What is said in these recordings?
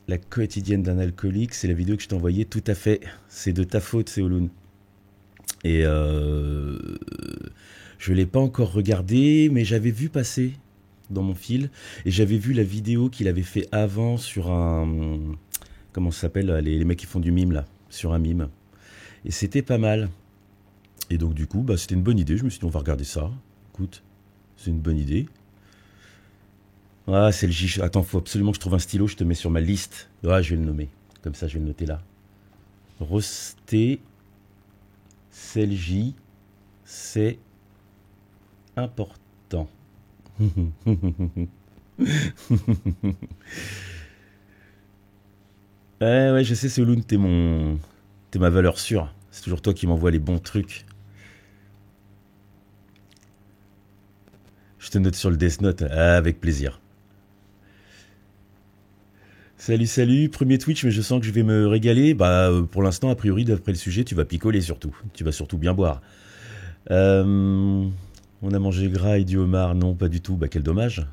La quotidienne d'un alcoolique, c'est la vidéo que je t'ai envoyée, tout à fait. C'est de ta faute, Séoloun. Et je l'ai pas encore regardé, mais j'avais vu passer dans mon fil, et j'avais vu la vidéo qu'il avait fait avant sur un... Comment ça s'appelle, les mecs qui font du mime, là, sur un mime. Et c'était pas mal. Et donc du coup, bah, c'était une bonne idée, je me suis dit, on va regarder ça. Écoute, c'est une bonne idée. Ah, c'est le J. Attends, faut absolument que je trouve un stylo, je te mets sur ma liste. Ah, je vais le nommer. Comme ça, je vais le noter là. Roster Selji, c'est important. Ouais, je sais, Seloun, t'es ma valeur sûre. C'est toujours toi qui m'envoie les bons trucs. Je te note sur le Death Note. Ah, avec plaisir. Salut, salut. Premier Twitch, mais je sens que je vais me régaler. Bah, pour l'instant, a priori, d'après le sujet, tu vas picoler surtout. Tu vas surtout bien boire. On a mangé gras et du homard. Non, pas du tout. Bah, quel dommage.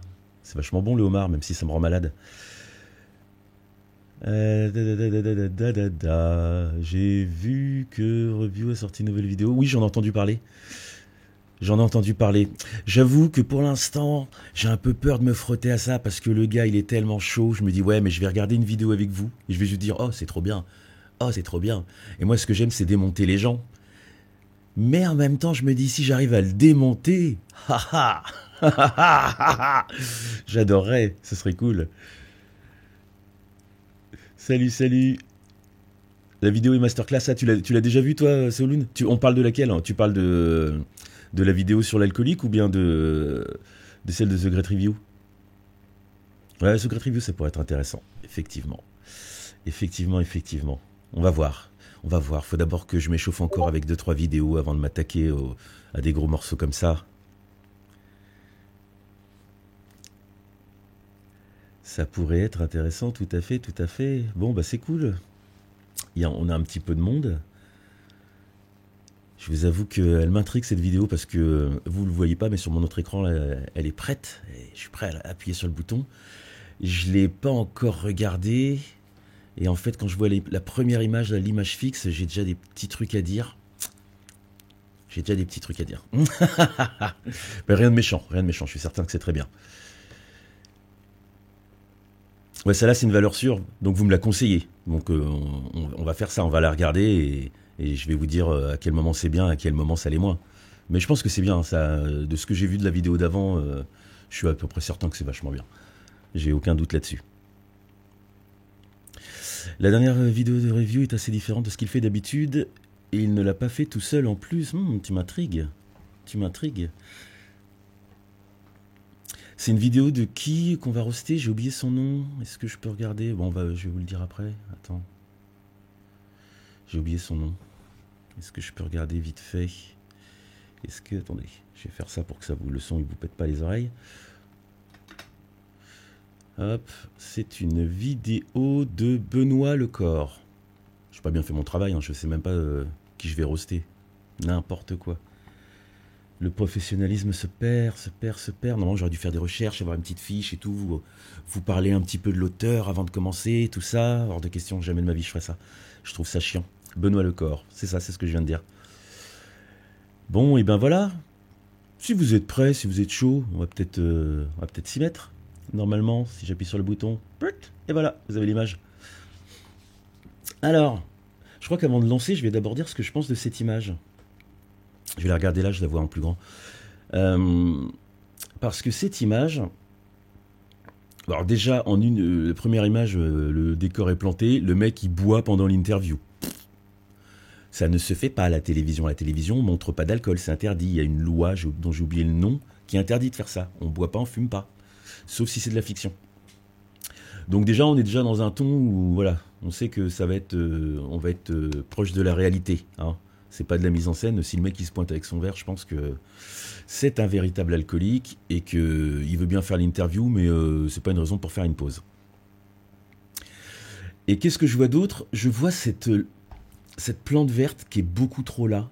C'est vachement bon le homard, même si ça me rend malade. J'ai vu que Review a sorti une nouvelle vidéo. Oui, j'en ai entendu parler. J'en ai entendu parler. J'avoue que pour l'instant, j'ai un peu peur de me frotter à ça parce que le gars, il est tellement chaud. Je me dis, ouais, mais je vais regarder une vidéo avec vous et je vais juste dire, oh, c'est trop bien. Oh, c'est trop bien. Et moi, ce que j'aime, c'est démonter les gens. Mais en même temps, je me dis, si j'arrive à le démonter, j'adorerais, ce serait cool. Salut, salut. La vidéo est masterclass, ça, tu l'as déjà vu toi, Seoloun? On parle de laquelle, hein? Tu parles de la vidéo sur l'alcoolique ou bien de celle de The Great Review? Ouais, The Great Review, ça pourrait être intéressant, effectivement. Effectivement, effectivement. On va voir. On va voir. Faut d'abord que je m'échauffe encore avec 2-3 vidéos avant de m'attaquer à des gros morceaux comme ça. Ça pourrait être intéressant, tout à fait, tout à fait. Bon, bah c'est cool. On a un petit peu de monde. Je vous avoue qu'elle m'intrigue cette vidéo parce que vous ne le voyez pas, mais sur mon autre écran, là, elle est prête. Et je suis prêt à appuyer sur le bouton. Je ne l'ai pas encore regardée. Et en fait, quand je vois la première image, l'image fixe, j'ai déjà des petits trucs à dire. J'ai déjà des petits trucs à dire. Mais rien de méchant, rien de méchant. Je suis certain que c'est très bien. Ouais, celle-là, c'est une valeur sûre. Donc, vous me la conseillez. Donc, on va faire ça. On va la regarder et je vais vous dire à quel moment c'est bien, à quel moment ça l'est moins. Mais je pense que c'est bien. Ça, de ce que j'ai vu de la vidéo d'avant, je suis à peu près certain que c'est vachement bien. J'ai aucun doute là-dessus. La dernière vidéo de review est assez différente de ce qu'il fait d'habitude. Et il ne l'a pas fait tout seul en plus. Tu m'intrigues. Tu m'intrigues. C'est une vidéo de qui qu'on va roaster? J'ai oublié son nom. Est-ce que je peux regarder? Bon, je vais vous le dire après. Attends. J'ai oublié son nom. Est-ce que je peux regarder vite fait? Est-ce que... Attendez, je vais faire ça pour que ça le son ne vous pète pas les oreilles. Hop, c'est une vidéo de Benoît Lecor. J'ai pas bien fait mon travail, hein, je sais même pas qui je vais roaster. N'importe quoi. Le professionnalisme se perd, se perd, se perd. Normalement, j'aurais dû faire des recherches, avoir une petite fiche et tout, vous parler un petit peu de l'auteur avant de commencer, tout ça. Hors de question, jamais de ma vie je ferais ça. Je trouve ça chiant. Benoît Lecor, c'est ça, c'est ce que je viens de dire. Bon, et ben voilà. Si vous êtes prêts, si vous êtes chaud, on va peut-être s'y mettre. Normalement, si j'appuie sur le bouton, et voilà, vous avez l'image. Alors, je crois qu'avant de lancer, je vais d'abord dire ce que je pense de cette image. Je vais la regarder là, je la vois en plus grand. Parce que cette image... Alors déjà, en la première image, le décor est planté, le mec il boit pendant l'interview. Ça ne se fait pas à la télévision. La télévision ne montre pas d'alcool, c'est interdit. Il y a une loi dont j'ai oublié le nom qui interdit de faire ça. On ne boit pas, on ne fume pas. Sauf si c'est de la fiction. Donc déjà, on est déjà dans un ton où voilà, on sait que ça va être, on va être proche de la réalité. Hein. C'est pas de la mise en scène. Si le mec il se pointe avec son verre, je pense que c'est un véritable alcoolique et qu'il veut bien faire l'interview, mais c'est pas une raison pour faire une pause. Et qu'est-ce que je vois d'autre? Je vois cette plante verte qui est beaucoup trop là.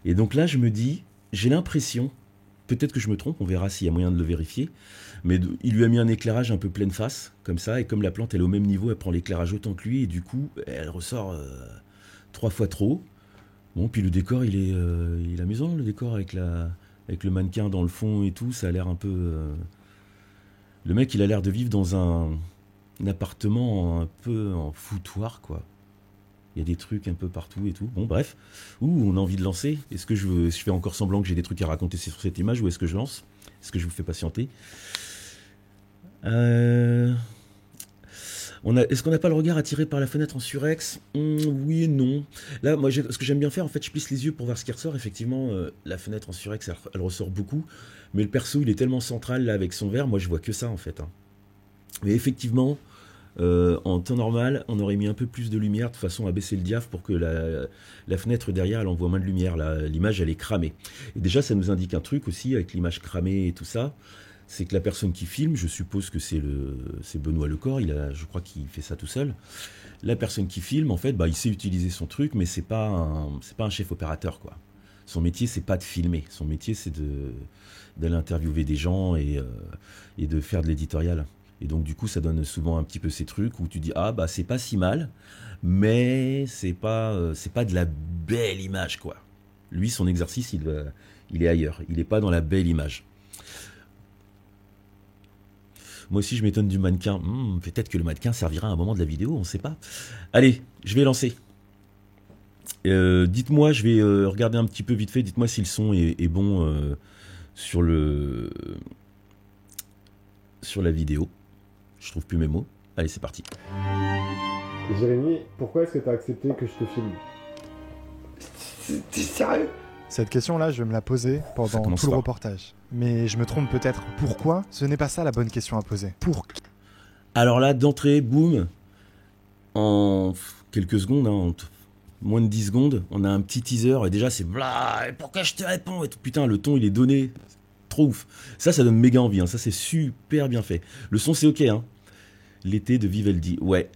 Et donc là, je me dis, j'ai l'impression, peut-être que je me trompe, on verra s'il y a moyen de le vérifier. Mais il lui a mis un éclairage un peu pleine face, comme ça, et comme la plante elle est au même niveau, elle prend l'éclairage autant que lui, et du coup, elle ressort 3 fois trop haut. Bon, puis le décor, il est amusant, le décor avec le mannequin dans le fond et tout, ça a l'air un peu... Le mec, il a l'air de vivre dans un appartement un peu en foutoir, quoi. Il y a des trucs un peu partout et tout. Bon, bref. On a envie de lancer. Est-ce que je fais encore semblant que j'ai des trucs à raconter sur cette image ou est-ce que je lance? Est-ce que je vous fais patienter? Est-ce qu'on n'a pas le regard attiré par la fenêtre en surex? Oui et non. Là, moi, ce que j'aime bien faire, en fait, je plisse les yeux pour voir ce qui ressort. Effectivement, la fenêtre en surex, elle ressort beaucoup. Mais le perso, il est tellement central, là, avec son verre. Moi, je vois que ça, en fait. Hein. Mais effectivement, en temps normal, on aurait mis un peu plus de lumière, de façon à baisser le diaph pour que la fenêtre derrière, elle envoie moins de lumière. L'image, elle est cramée. Et déjà, ça nous indique un truc aussi, avec l'image cramée et tout ça. C'est que la personne qui filme, je suppose que c'est Benoît Lecor, je crois qu'il fait ça tout seul. La personne qui filme, en fait, il sait utiliser son truc, mais c'est pas un chef opérateur, quoi. Son métier, c'est pas de filmer. Son métier, c'est d'aller interviewer des gens et de faire de l'éditorial. Et donc, du coup, ça donne souvent un petit peu ces trucs où tu dis, c'est pas si mal, mais c'est pas de la belle image, quoi. Lui, son exercice, il est ailleurs. Il n'est pas dans la belle image. Moi aussi, je m'étonne du mannequin. Peut-être que le mannequin servira à un moment de la vidéo, on ne sait pas. Allez, je vais lancer. Dites-moi, je vais regarder un petit peu vite fait. Dites-moi si le son est bon sur la vidéo. Je trouve plus mes mots. Allez, c'est parti. Jérémy, pourquoi est-ce que tu as accepté que je te filme? T'es sérieux? Cette question-là, je vais me la poser pendant tout le reportage. Mais je me trompe peut-être. Pourquoi? Ce n'est pas ça la bonne question à poser. Pour qui? Alors là, d'entrée, boum, en quelques secondes, en moins de 10 secondes, on a un petit teaser et déjà c'est blah, pourquoi je te réponds et tout. Putain, le ton il est donné, trop ouf. Ça donne méga envie, hein. Ça c'est super bien fait. Le son c'est ok, hein. L'été de Vivaldi, ouais.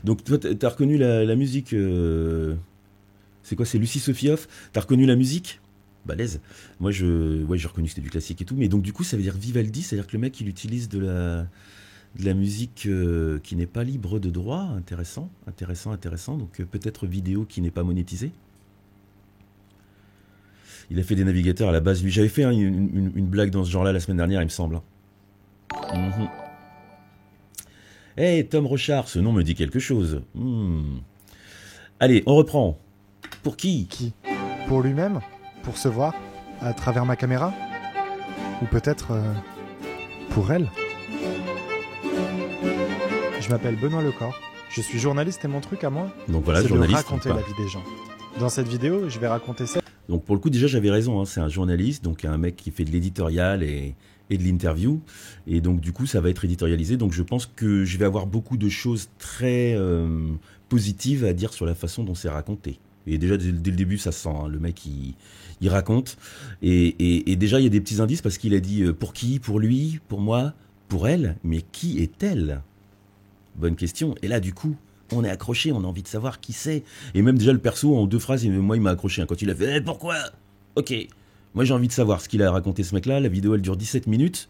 Donc toi t'as reconnu la musique, c'est quoi, c'est Lucie Sofioff? T'as reconnu la musique? Balèze. Moi j'ai reconnu que c'était du classique et tout, mais donc du coup ça veut dire Vivaldi, c'est-à-dire que le mec il utilise de la musique qui n'est pas libre de droit. Intéressant. Donc peut-être vidéo qui n'est pas monétisée. Il a fait des navigateurs à la base. Lui, j'avais fait une blague dans ce genre-là la semaine dernière, il me semble. Hey, Tom Rochard, ce nom me dit quelque chose. Allez, on reprend. Pour qui? Pour lui-même? Pour se voir? À travers ma caméra? Ou peut-être pour elle? Je m'appelle Benoît Lecor, je suis journaliste et mon truc à moi, donc voilà, c'est journaliste, de raconter la vie des gens. Dans cette vidéo, je vais raconter ça. Donc pour le coup, déjà j'avais raison, hein, c'est un journaliste, donc un mec qui fait de l'éditorial et de l'interview, et donc du coup ça va être éditorialisé, donc je pense que je vais avoir beaucoup de choses très positives à dire sur la façon dont c'est raconté. Et déjà dès le début ça se sent, hein, le mec il raconte, et déjà il y a des petits indices parce qu'il a dit pour qui, pour lui, pour moi, pour elle, mais qui est-elle? Bonne question. Et là, du coup, on est accroché, on a envie de savoir qui c'est. Et même déjà, le perso, en 2 phrases, moi, il m'a accroché. Hein. Quand il a fait pourquoi? Ok. Moi, j'ai envie de savoir ce qu'il a raconté, ce mec-là. La vidéo, elle dure 17 minutes.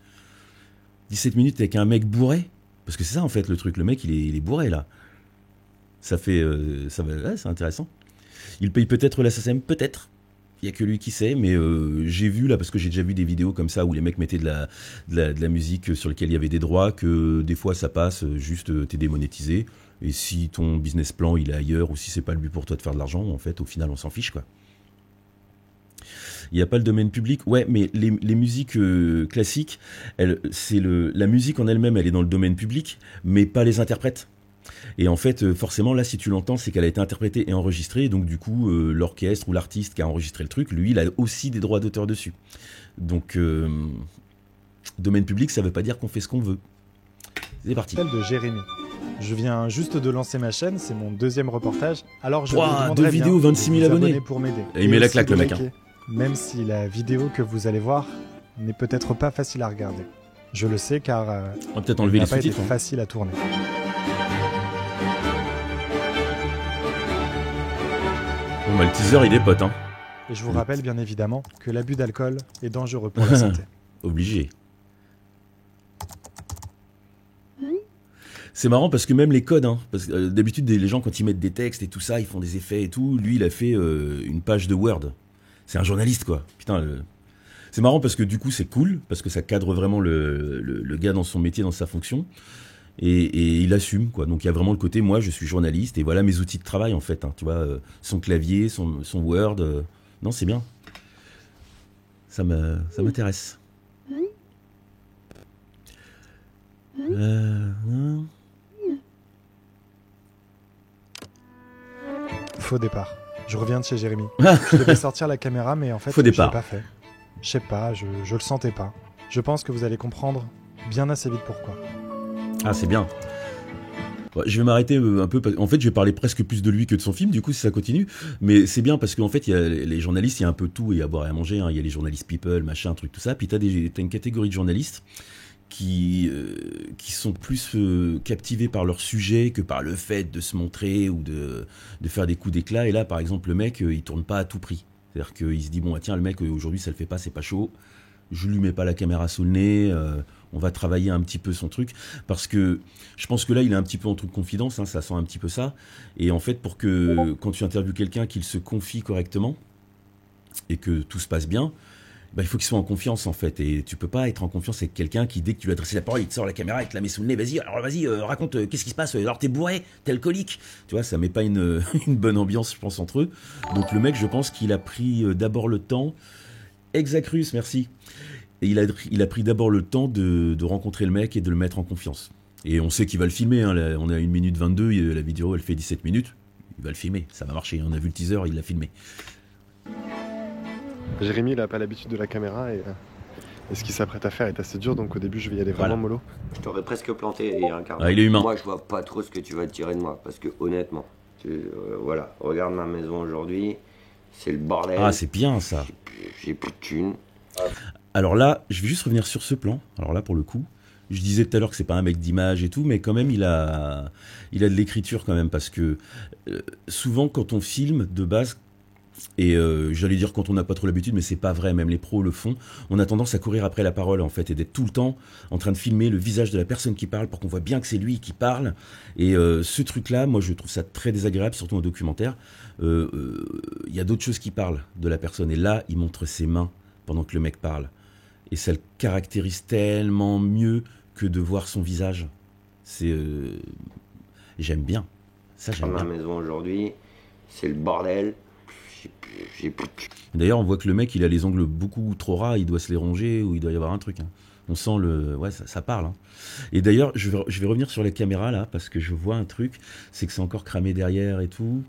17 minutes avec un mec bourré. Parce que c'est ça, en fait, le truc. Le mec, il est bourré, là. Ça fait... ouais, c'est intéressant. Il paye peut-être la SACEM, peut-être. Il n'y a que lui qui sait, mais j'ai vu là, parce que j'ai déjà vu des vidéos comme ça où les mecs mettaient de la musique sur laquelle il y avait des droits, que des fois ça passe, juste t'es démonétisé, et si ton business plan il est ailleurs, ou si c'est pas le but pour toi de faire de l'argent, en fait au final on s'en fiche, quoi. Il n'y a pas le domaine public, ouais, mais les musiques classiques, la musique en elle-même elle est dans le domaine public, mais pas les interprètes. Et en fait, forcément, là, si tu l'entends, c'est qu'elle a été interprétée et enregistrée. Donc, du coup, l'orchestre ou l'artiste qui a enregistré le truc, lui, il a aussi des droits d'auteur dessus. Donc, domaine public, ça veut pas dire qu'on fait ce qu'on veut. C'est parti. Celle de Jérémy. Je viens juste de lancer ma chaîne, c'est mon 2e reportage. Alors, je vous demanderai 2 vidéos, 26 000 abonnés. Pour m'aider. Et il met la claque, le mec. Hein. Même si la vidéo que vous allez voir n'est peut-être pas facile à regarder. Je le sais car on va peut-être enlever les sous-titres. C'est facile à tourner. Bon, le teaser il est pote, hein. Et je vous rappelle bien évidemment que l'abus d'alcool est dangereux pour la santé. Obligé. C'est marrant parce que même les codes, parce que d'habitude les gens quand ils mettent des textes et tout ça, ils font des effets et tout. Lui, il a fait une page de Word. C'est un journaliste quoi. Putain. C'est marrant parce que du coup c'est cool parce que ça cadre vraiment le gars dans son métier, dans sa fonction. Et il assume quoi. Donc il y a vraiment le côté moi je suis journaliste et voilà mes outils de travail en fait. Tu vois, son clavier, son Word. Non c'est bien. Ça m'intéresse. Faux départ. Je reviens de chez Jérémy. Je devais sortir la caméra, mais en fait, je l'ai pas fait. Je sais pas, je le sentais pas. Je pense que vous allez comprendre bien assez vite pourquoi. Ah, c'est bien. Ouais, je vais m'arrêter un peu. En fait, je vais parler presque plus de lui que de son film, du coup, si ça continue. Mais c'est bien parce qu'en fait, il y a les journalistes, il y a un peu tout et à boire et à manger. Il y a les journalistes people, machin, truc, tout ça. Puis t'as une catégorie de journalistes qui sont plus captivés par leur sujet que par le fait de se montrer ou de faire des coups d'éclat. Et là, par exemple, le mec, il tourne pas à tout prix. C'est-à-dire qu'il se dit, bon, tiens, le mec, aujourd'hui, ça le fait pas, c'est pas chaud. Je lui mets pas la caméra sous le nez. On va travailler un petit peu son truc. Parce que je pense que là, il est un petit peu en truc de confidence. Ça sent un petit peu ça. Et en fait, pour que, quand tu interviews quelqu'un, qu'il se confie correctement et que tout se passe bien, il faut qu'il soit en confiance en fait, et tu peux pas être en confiance avec quelqu'un qui dès que tu lui as adressé la parole il te sort la caméra, il te la met sous le nez, vas-y raconte qu'est-ce qui se passe, alors t'es bourré, t'es alcoolique, tu vois, ça met pas une bonne ambiance je pense entre eux. Donc le mec je pense qu'il a pris d'abord le temps, Exacrus merci, et il a pris d'abord le temps de rencontrer le mec et de le mettre en confiance, et on sait qu'il va le filmer, on a 1 minute 22, la vidéo elle fait 17 minutes, il va le filmer, ça va marcher, on a vu le teaser, il l'a filmé. Jérémy, il a pas l'habitude de la caméra et ce qu'il s'apprête à faire est assez dur, donc au début je vais y aller vraiment mollo. Je t'aurais presque planté il y a un quart d'heure. Ah, il est humain. Moi je vois pas trop ce que tu vas tirer de moi, parce que honnêtement, voilà, regarde ma maison aujourd'hui, c'est le bordel. Ah c'est bien ça. J'ai plus de thunes. Alors là, je vais juste revenir sur ce plan. Alors là pour le coup, je disais tout à l'heure que c'est pas un mec d'image et tout, mais quand même il a de l'écriture quand même, parce que souvent quand on filme de base, et j'allais dire quand on n'a pas trop l'habitude, mais c'est pas vrai, même les pros le font, on a tendance à courir après la parole en fait, et d'être tout le temps en train de filmer le visage de la personne qui parle pour qu'on voit bien que c'est lui qui parle, et ce truc là moi je trouve ça très désagréable, surtout en documentaire. Il y a d'autres choses qui parlent de la personne, et là il montre ses mains pendant que le mec parle, et ça le caractérise tellement mieux que de voir son visage. J'aime bien ça, j'aime bien. Ma maison aujourd'hui, c'est le bordel. J'ai plus de... D'ailleurs, on voit que le mec, il a les ongles beaucoup trop ras, il doit se les ronger, ou il doit y avoir un truc. On sent ouais, ça parle. Et d'ailleurs, je vais revenir sur les caméras là, parce que je vois un truc, c'est que c'est encore cramé derrière et tout.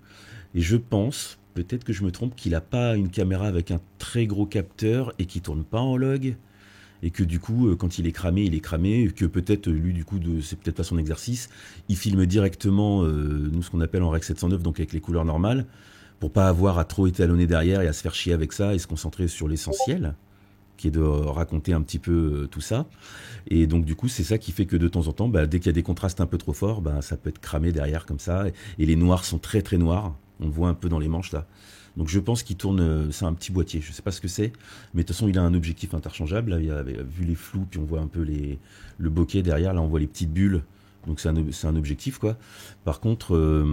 Et je pense, peut-être que je me trompe, qu'il a pas une caméra avec un très gros capteur et qui tourne pas en log. Et que du coup, quand il est cramé, et que peut-être, lui, du coup, c'est peut-être pas son exercice, il filme directement, nous, ce qu'on appelle en Rec 709, donc avec les couleurs normales, pour pas avoir à trop étalonner derrière et à se faire chier avec ça et se concentrer sur l'essentiel, qui est de raconter un petit peu tout ça. Et donc du coup c'est ça qui fait que de temps en temps, dès qu'il y a des contrastes un peu trop forts, ça peut être cramé derrière comme ça, et les noirs sont très très noirs, on le voit un peu dans les manches là. Donc je pense qu'il tourne, c'est un petit boîtier, je sais pas ce que c'est, mais de toute façon il a un objectif interchangeable, là, il a vu les flous, puis on voit un peu le bokeh derrière, là on voit les petites bulles, donc c'est un objectif quoi. Par contre...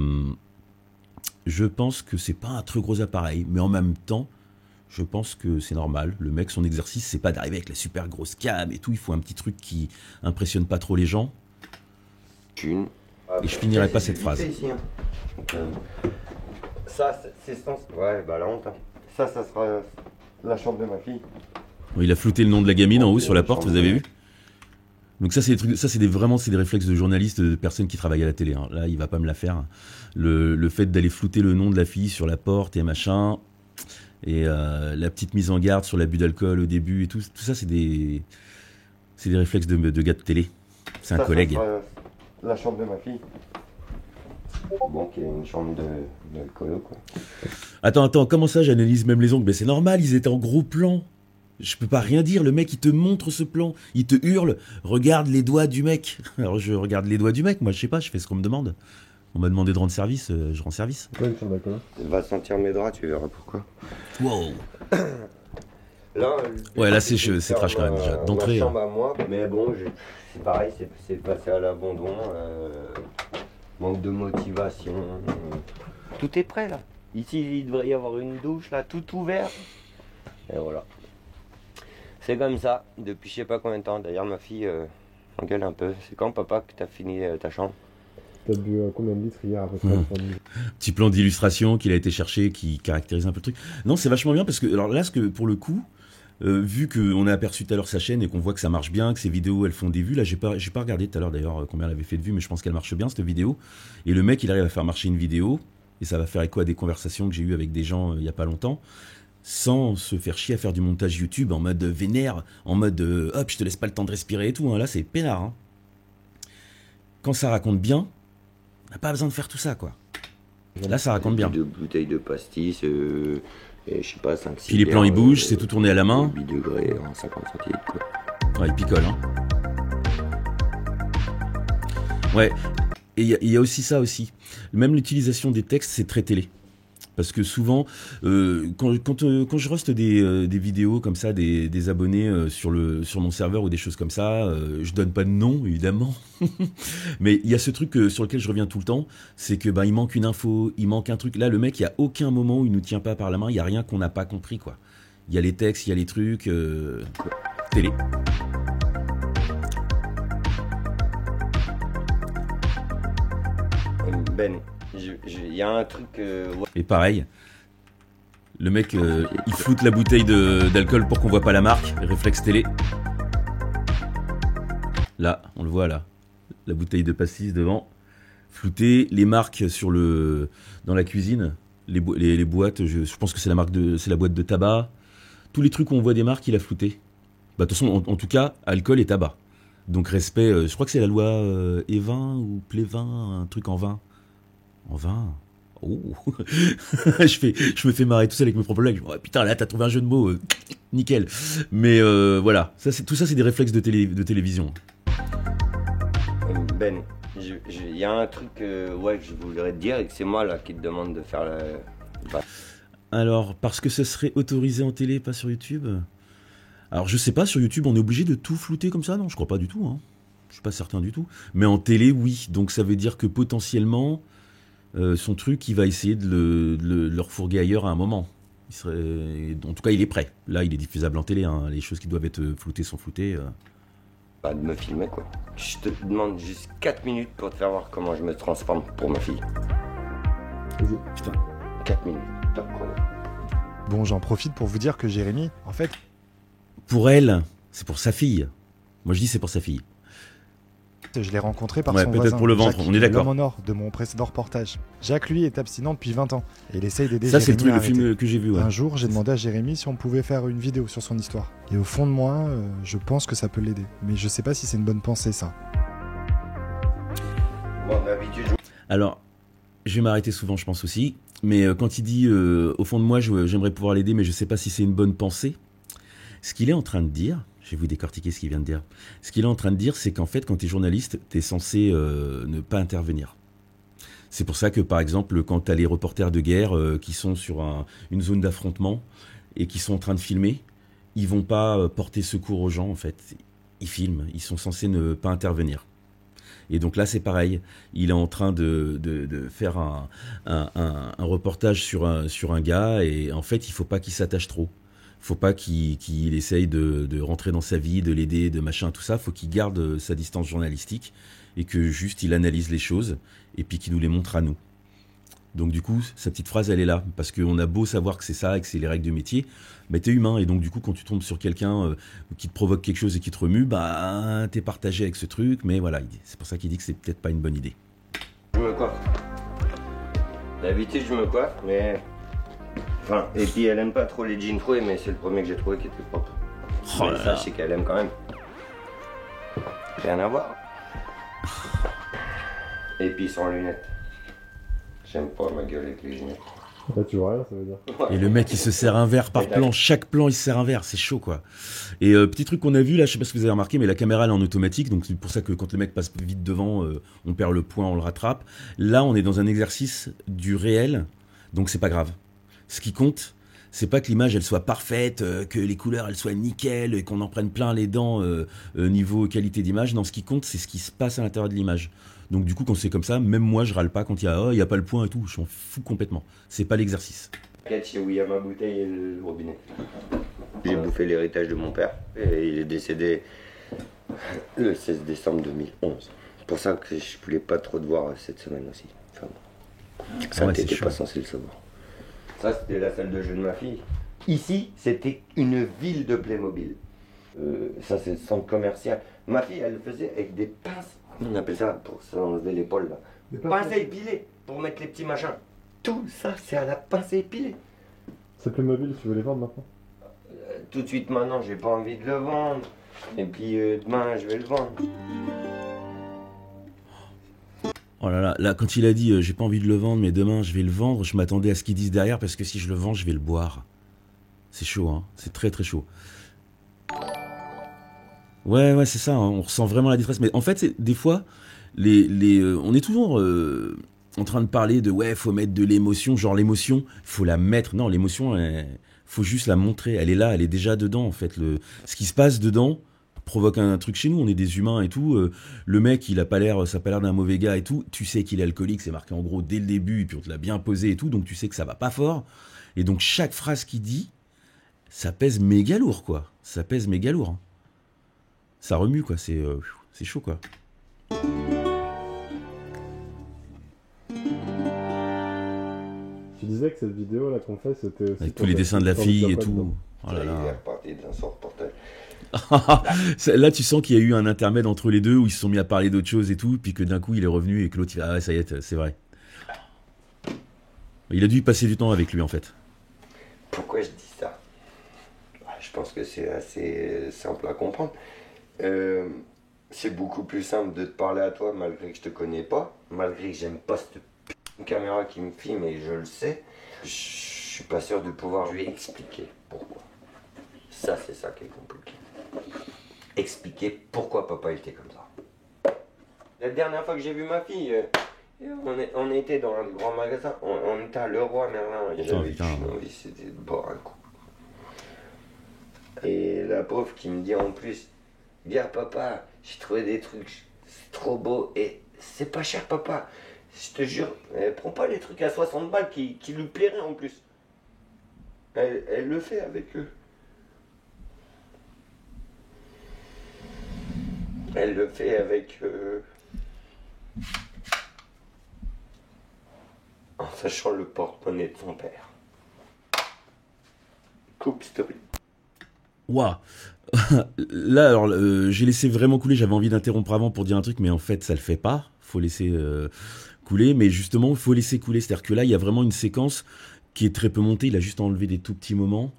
je pense que c'est pas un très gros appareil, mais en même temps, je pense que c'est normal. Le mec, son exercice, c'est pas d'arriver avec la super grosse cam et tout. Il faut un petit truc qui impressionne pas trop les gens. Et je finirai pas cette phrase. Ici, hein. Donc, ça, c'est sens. Ouais, la honte. Ça sera la chambre de ma fille. Bon, il a flouté le nom de la gamine en haut sur la porte, vous avez vu ? Donc ça, c'est des trucs, ça, c'est des réflexes de journalistes, de personnes qui travaillent à la télé. Là, il va pas me la faire. Le fait d'aller flouter le nom de la fille sur la porte et machin, et la petite mise en garde sur l'abus d'alcool au début et tout ça, c'est des réflexes de gars de télé. C'est un collègue. Ça sera la chambre de ma fille. Bon, qui est une chambre de colo, quoi. Attends, comment ça, j'analyse même les ongles ? Mais c'est normal, ils étaient en gros plan. Je peux pas rien dire, le mec il te montre ce plan, il te hurle, regarde les doigts du mec. Alors je regarde les doigts du mec, moi je sais pas, je fais ce qu'on me demande. On m'a demandé de rendre service, je rends service. Ouais, ils sont d'accord. Va sentir mes draps, tu verras pourquoi. Wow. Là, ouais, là c'est trash quand même déjà, d'entrée. Ma chambre à moi, mais bon, c'est pareil, c'est passé à l'abandon. Manque de motivation. Tout est prêt là. Ici, il devrait y avoir une douche là, tout ouvert. Et voilà. C'est comme ça, depuis je sais pas combien de temps. D'ailleurs, ma fille engueule un peu. C'est quand, papa, que t'as fini ta chambre? T'as bu combien de litres hier à peu près? Petit plan d'illustration qu'il a été cherché, qui caractérise un peu le truc. Non, c'est vachement bien parce que, alors là, pour le coup, vu qu'on a aperçu tout à l'heure sa chaîne et qu'on voit que ça marche bien, que ses vidéos elles font des vues, là j'ai pas regardé tout à l'heure d'ailleurs combien elle avait fait de vues, mais je pense qu'elle marche bien cette vidéo. Et le mec il arrive à faire marcher une vidéo, et ça va faire écho à des conversations que j'ai eues avec des gens il y a pas longtemps, sans se faire chier à faire du montage YouTube en mode vénère, en mode hop je te laisse pas le temps de respirer et tout, hein. Là c'est peinard. Hein. Quand ça raconte bien, on n'a pas besoin de faire tout ça quoi. Là ça raconte bien. 2 bouteilles de pastis, et je sais pas, 5-6. Puis les plans ils bougent, c'est tout tourné à la main. 8 degrés en 50 centilitres quoi. Ouais, il picole hein. Ouais, et il y a aussi ça aussi. Même l'utilisation des textes, c'est très télé. Parce que souvent, quand je roste des vidéos comme ça, des abonnés sur mon serveur ou des choses comme ça, je donne pas de nom, évidemment. Mais il y a ce truc sur lequel je reviens tout le temps, c'est que il manque une info, il manque un truc. Là, le mec, il y a aucun moment où il nous tient pas par la main, il y a rien qu'on n'a pas compris, quoi. Il y a les textes, il y a les trucs, télé. Ben, il y a un truc... ouais. Et pareil, le mec, il floute la bouteille d'alcool pour qu'on voit pas la marque, réflexe télé. Là, on le voit là, la bouteille de pastis devant, flouté, les marques dans la cuisine, les boîtes, je pense que c'est la boîte de tabac, tous les trucs où on voit des marques, il a flouté. De toute façon, en tout cas, alcool et tabac. Donc respect, je crois que c'est la loi E20 ou Plévin, un truc en vin. En vin. Oh. je me fais marrer tout seul avec mes propres blagues. Oh, putain, là, t'as trouvé un jeu de mots. Nickel. Mais voilà. Tout ça, c'est des réflexes de télévision. Ben, il y a un truc que je voudrais te dire et que c'est moi là qui te demande de faire la... Alors, parce que ce serait autorisé en télé, pas sur YouTube? Alors, je sais pas, sur YouTube, on est obligé de tout flouter comme ça? Non, je crois pas du tout. Hein. Je suis pas certain du tout. Mais en télé, oui. Donc, ça veut dire que potentiellement... son truc, il va essayer de le refourguer ailleurs à un moment. En tout cas, il est prêt. Là, il est diffusable en télé. Hein. Les choses qui doivent être floutées sont floutées. De me filmer, quoi. Je te demande juste 4 minutes pour te faire voir comment je me transforme pour ma fille. Putain. 4 minutes. Top chrono. Bon, j'en profite pour vous dire que Jérémy, en fait... Pour elle, c'est pour sa fille. Moi, je dis c'est pour sa fille. Je l'ai rencontré par son voisin, peut-être pour le ventre, Jacques, on est d'accord. L'homme en or de mon précédent reportage. Jacques, lui, est abstinent depuis 20 ans et il essaye d'aider Ça, Jérémy. Ça, c'est le film que j'ai vu. Ouais. Un jour, j'ai demandé à Jérémy si on pouvait faire une vidéo sur son histoire. Et au fond de moi, je pense que ça peut l'aider. Mais je sais pas si c'est une bonne pensée, ça. Bon, d'habitude... Alors, je vais m'arrêter souvent, je pense aussi. Mais quand il dit, au fond de moi, j'aimerais pouvoir l'aider, mais je sais pas si c'est une bonne pensée. Ce qu'il est en train de dire... Je vais vous décortiquer ce qu'il vient de dire. Ce qu'il est en train de dire, c'est qu'en fait, quand tu es journaliste, tu es censé ne pas intervenir. C'est pour ça que, par exemple, quand tu as les reporters de guerre qui sont sur une zone d'affrontement et qui sont en train de filmer, ils vont pas porter secours aux gens, en fait. Ils filment, ils sont censés ne pas intervenir. Et donc là, c'est pareil. Il est en train de faire un reportage sur un gars et en fait, il faut pas qu'il s'attache trop. Faut pas qu'il essaye de rentrer dans sa vie, de l'aider, de machin, tout ça. Faut qu'il garde sa distance journalistique et que juste il analyse les choses et puis qu'il nous les montre à nous. Donc du coup, sa petite phrase, elle est là. Parce qu'on a beau savoir que c'est ça et que c'est les règles de métier, mais t'es humain. Et donc du coup, quand tu tombes sur quelqu'un qui te provoque quelque chose et qui te remue, t'es partagé avec ce truc. Mais voilà, c'est pour ça qu'il dit que c'est peut-être pas une bonne idée. Je me coiffe. D'habitude, je me coiffe, mais... Enfin, et puis elle aime pas trop les jeans troués, mais c'est le premier que j'ai trouvé qui était propre. Oh mais ça, c'est qu'elle aime quand même. Rien à voir. Et puis sans lunettes. J'aime pas ma gueule avec les lunettes. Là, tu vois rien, ça veut dire. Et le mec, il se sert un verre par plan. Chaque plan, il se sert un verre. C'est chaud, quoi. Et petit truc qu'on a vu, là, je sais pas si vous avez remarqué, mais la caméra, elle est en automatique. Donc, c'est pour ça que quand le mec passe vite devant, on perd le point, on le rattrape. Là, on est dans un exercice du réel. Donc, c'est pas grave. Ce qui compte, c'est pas que l'image, elle soit parfaite, que les couleurs, elles soient nickel, et qu'on en prenne plein les dents niveau qualité d'image. Non, ce qui compte, c'est ce qui se passe à l'intérieur de l'image. Donc du coup, quand c'est comme ça, même moi, je râle pas quand il y a pas le point et tout. Je m'en fous complètement. C'est pas l'exercice. Chez où il y a ma bouteille et le robinet. J'ai bouffé l'héritage de mon père et il est décédé le 16 décembre 2011. C'est pour ça que je voulais pas trop te voir cette semaine aussi. Enfin, ça, t'étais pas censé le savoir. Ça, c'était la salle de jeu de ma fille. Ici, c'était une ville de Playmobil. Ça, c'est le centre commercial. Ma fille, elle le faisait avec des pinces. On appelle ça pour s'enlever l'épaule là. Des pinces à épiler pour mettre les petits machins. Tout ça, c'est à la pince à épiler. C'est Playmobil, tu veux les vendre maintenant? Tout de suite maintenant, j'ai pas envie de le vendre. Et puis demain, je vais le vendre. Oh là là, là quand il a dit j'ai pas envie de le vendre, mais demain je vais le vendre, je m'attendais à ce qu'ils disent derrière parce que si je le vends, je vais le boire. C'est chaud, hein. C'est très très chaud. Ouais, c'est ça, hein. On ressent vraiment la détresse. Mais en fait, des fois, on est toujours en train de parler de ouais, faut mettre de l'émotion. Genre l'émotion, faut la mettre. Non, l'émotion, faut juste la montrer. Elle est là, elle est déjà dedans en fait. Ce qui se passe dedans provoque un truc chez nous. On est des humains et tout. Le mec, ça a pas l'air d'un mauvais gars et tout. Tu sais qu'il est alcoolique, c'est marqué en gros dès le début. Et puis on te l'a bien posé et tout. Donc tu sais que ça va pas fort. Et donc chaque phrase qu'il dit, ça pèse méga lourd quoi. Ça pèse méga lourd. Hein. Ça remue quoi, c'est chaud quoi. Tu disais que cette vidéo là qu'on fait, c'était aussi avec tous les dessins de la fille et tout. Oh là là. Il est reparti dans son reportage. Là tu sens qu'il y a eu un intermède entre les deux où ils se sont mis à parler d'autre chose et tout, puis que d'un coup il est revenu et que l'autre il a ah ouais ça y est, c'est vrai. Il a dû y passer du temps avec lui en fait. Pourquoi je dis ça? Je pense que c'est assez simple à comprendre. C'est beaucoup plus simple de te parler à toi malgré que je te connais pas, malgré que j'aime pas cette caméra qui me filme et je le sais. Je suis pas sûr de pouvoir lui expliquer pourquoi. Ça, c'est ça qui est compliqué. Expliquer pourquoi papa était comme ça. La dernière fois que j'ai vu ma fille, on était dans un grand magasin, on était à Leroy Merlin et j'avais envie, c'était de boire un coup. Et la pauvre qui me dit en plus, viens papa, j'ai trouvé des trucs, c'est trop beau et c'est pas cher papa. Je te jure, elle prend pas les trucs à 60 balles qui lui plairaient en plus. Elle le fait avec eux. Elle le fait avec en sachant le porte-monnaie de son père. Coupe story. Waouh. Là, alors, j'ai laissé vraiment couler. J'avais envie d'interrompre avant pour dire un truc, mais en fait, ça le fait pas. Faut laisser couler, mais justement, il faut laisser couler. C'est-à-dire que là, il y a vraiment une séquence qui est très peu montée. Il a juste enlevé des tout petits moments,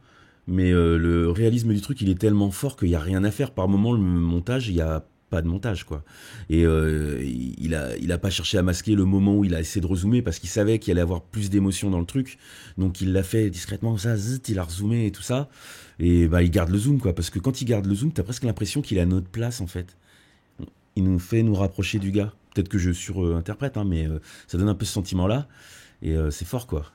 mais le réalisme du truc, il est tellement fort qu'il y a rien à faire. Par moment, le montage, il y a pas de montage quoi. Et il a pas cherché à masquer le moment où il a essayé de rezoomer parce qu'il savait qu'il allait avoir plus d'émotion dans le truc, donc il l'a fait discrètement, ça zut, il a rezoomé et tout ça, et bah il garde le zoom quoi, parce que quand il garde le zoom t'as presque l'impression qu'il est à notre place en fait. Il nous fait nous rapprocher du gars, peut-être que je surinterprète hein, mais ça donne un peu ce sentiment là et c'est fort quoi.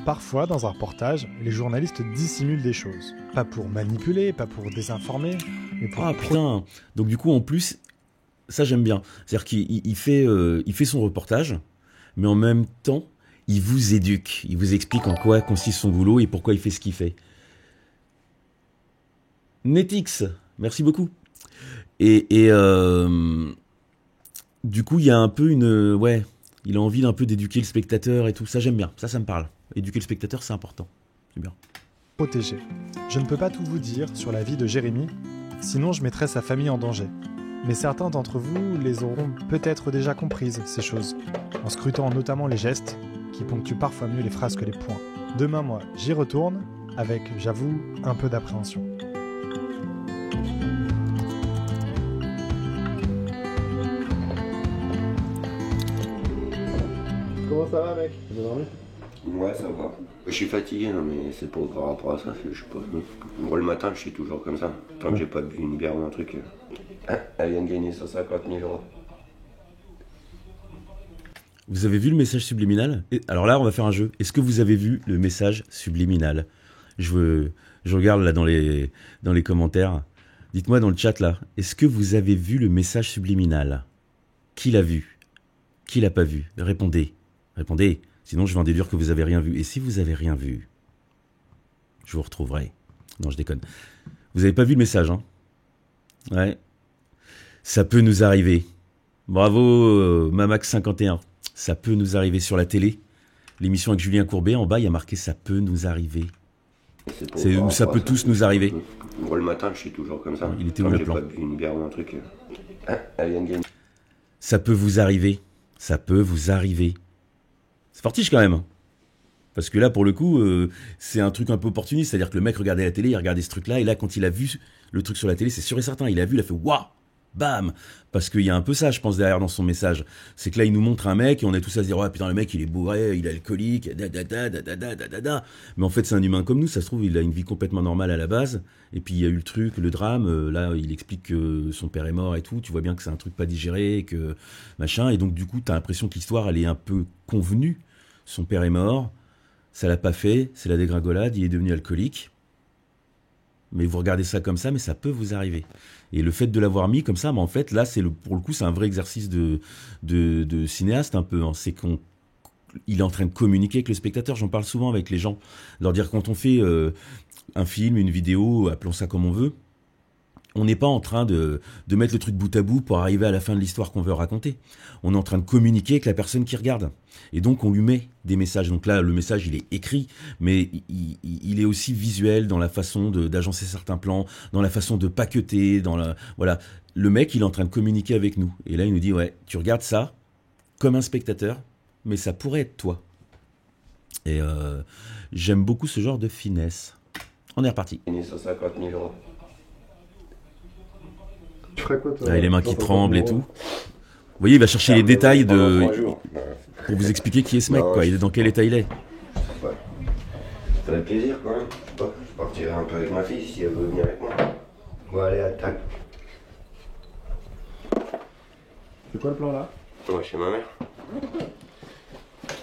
Parfois, dans un reportage, les journalistes dissimulent des choses. Pas pour manipuler, pas pour désinformer, mais pour... Ah putain. Donc du coup, en plus, ça j'aime bien. C'est-à-dire qu'il fait son reportage, mais en même temps, il vous éduque. Il vous explique en quoi consiste son boulot et pourquoi il fait ce qu'il fait. Netix, merci beaucoup. Et du coup, il y a un peu une... Ouais, il a envie d'un peu d'éduquer le spectateur et tout. Ça, j'aime bien. Ça me parle. Éduquer le spectateur, c'est important. C'est bien. Protégé. Je ne peux pas tout vous dire sur la vie de Jérémy, sinon je mettrais sa famille en danger. Mais certains d'entre vous les auront peut-être déjà comprises, ces choses, en scrutant notamment les gestes, qui ponctuent parfois mieux les phrases que les points. Demain, moi, j'y retourne, avec, j'avoue, un peu d'appréhension. Comment Comment ça va, mec? Tu veux dormir? Ouais, ça va. Je suis fatigué, non, mais c'est pas par rapport à ça, je sais pas. Moi, le matin, je suis toujours comme ça. Tant que j'ai pas bu une bière ou un truc. Elle vient de gagner 150 000 euros. Vous avez vu le message subliminal? Alors là, on va faire un jeu. Est-ce que vous avez vu le message subliminal? Je regarde là dans les commentaires. Dites-moi dans le chat là, est-ce que vous avez vu le message subliminal? Qui l'a vu? Qui l'a pas vu? Répondez. Répondez. Sinon, je vais en déduire que vous avez rien vu. Et si vous avez rien vu, je vous retrouverai. Non, je déconne. Vous avez pas vu le message, hein? Ouais. Ça peut nous arriver. Bravo, Mamax51. Ça peut nous arriver sur la télé. L'émission avec Julien Courbet, en bas, il y a marqué « Ça peut nous arriver ». Ça peut tous nous arriver. Moi, le matin, je suis toujours comme ça. Il était où le plan? J'ai pas bu une bière ou un truc. Elle vient de gagner. Ça peut vous arriver. Ça peut vous arriver. C'est fortiche quand même. Hein. Parce que là, pour le coup, c'est un truc un peu opportuniste. C'est-à-dire que le mec regardait la télé, il regardait ce truc-là, et là, quand il a vu le truc sur la télé, c'est sûr et certain. Il a vu, il a fait « Waouh !» Bam! Parce qu'il y a un peu ça, je pense, derrière dans son message. C'est que là, il nous montre un mec et on est tous à se dire, ouais, putain, le mec, il est bourré, il est alcoolique, mais en fait, c'est un humain comme nous, ça se trouve, il a une vie complètement normale à la base. Et puis, il y a eu le truc, le drame, là, il explique que son père est mort et tout. Tu vois bien que c'est un truc pas digéré, que machin. Et donc, du coup, t'as l'impression que l'histoire, elle est un peu convenue. Son père est mort, ça l'a pas fait, c'est la dégringolade, il est devenu alcoolique. Mais vous regardez ça comme ça, mais ça peut vous arriver. Et le fait de l'avoir mis comme ça, mais en fait, là, pour le coup, c'est un vrai exercice de cinéaste un peu. Hein. C'est il est en train de communiquer avec le spectateur. J'en parle souvent avec les gens. Leur dire, quand on fait un film, une vidéo, appelons ça comme on veut, on n'est pas en train de mettre le truc bout à bout pour arriver à la fin de l'histoire qu'on veut raconter. On est en train de communiquer avec la personne qui regarde. Et donc, on lui met des messages. Donc là, le message, il est écrit, mais il est aussi visuel dans la façon d'agencer certains plans, dans la façon de paqueter, voilà. Le mec, il est en train de communiquer avec nous. Et là, il nous dit, ouais, tu regardes ça comme un spectateur, mais ça pourrait être toi. Et j'aime beaucoup ce genre de finesse. On est reparti. 150 000 euros. Tu ferais quoi, toi? Ah, les mains qui tremblent et tout. Vous voyez, il va chercher les détails pour vous expliquer qui est ce mec, quoi. Il est dans quel état il est. Ouais. Ça fait plaisir, quand même. Je sais pas, je partirai un peu avec ma fille si elle veut venir avec moi. Bon, allez, attaque. C'est quoi le plan là? Moi, chez ma mère.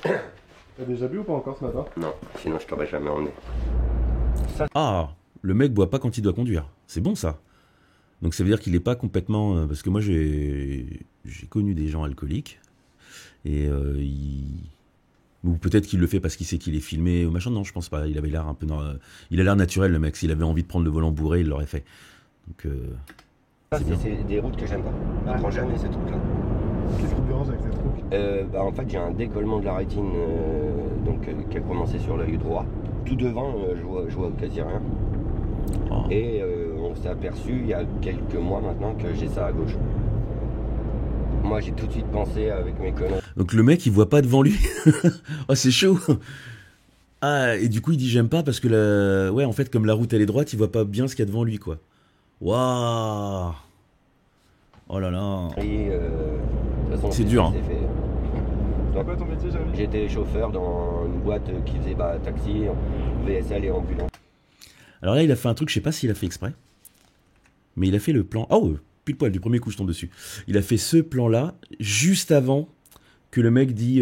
T'as déjà bu ou pas encore ce matin? Non, sinon je t'aurais jamais emmené. Ah, le mec boit pas quand il doit conduire. C'est bon, ça. Donc ça veut dire qu'il est pas complètement... parce que moi, j'ai connu des gens alcooliques. Et ou peut-être qu'il le fait parce qu'il sait qu'il est filmé ou machin. Non, je pense pas. Il avait l'air un peu... il a l'air naturel, le mec. S'il avait envie de prendre le volant bourré, il l'aurait fait. Donc... c'est des routes que j'aime pas. Je prends jamais ces trucs-là. Qu'est-ce qui te dérange avec cette route? En fait, j'ai un décollement de la rétine qui a commencé sur l'œil droit. Tout devant, je vois quasi rien. Oh. Et on s'est aperçu il y a quelques mois maintenant que j'ai ça à gauche. Moi, j'ai tout de suite pensé avec mes conneries. Donc le mec, il voit pas devant lui. Oh, c'est chaud. Ah, et du coup, il dit j'aime pas parce que ouais, en fait, comme la route elle est droite, il voit pas bien ce qu'il y a devant lui, quoi. Waouh. Oh là là. C'est dur. Hein. C'est quoi ton métier, Jérémy? J'étais chauffeur dans une boîte qui faisait taxi, VSL et ambulance. Alors là, il a fait un truc, je sais pas s'il a fait exprès, mais il a fait le plan. Oh, pile poil, du premier coup, je tombe dessus. Il a fait ce plan-là juste avant que le mec dit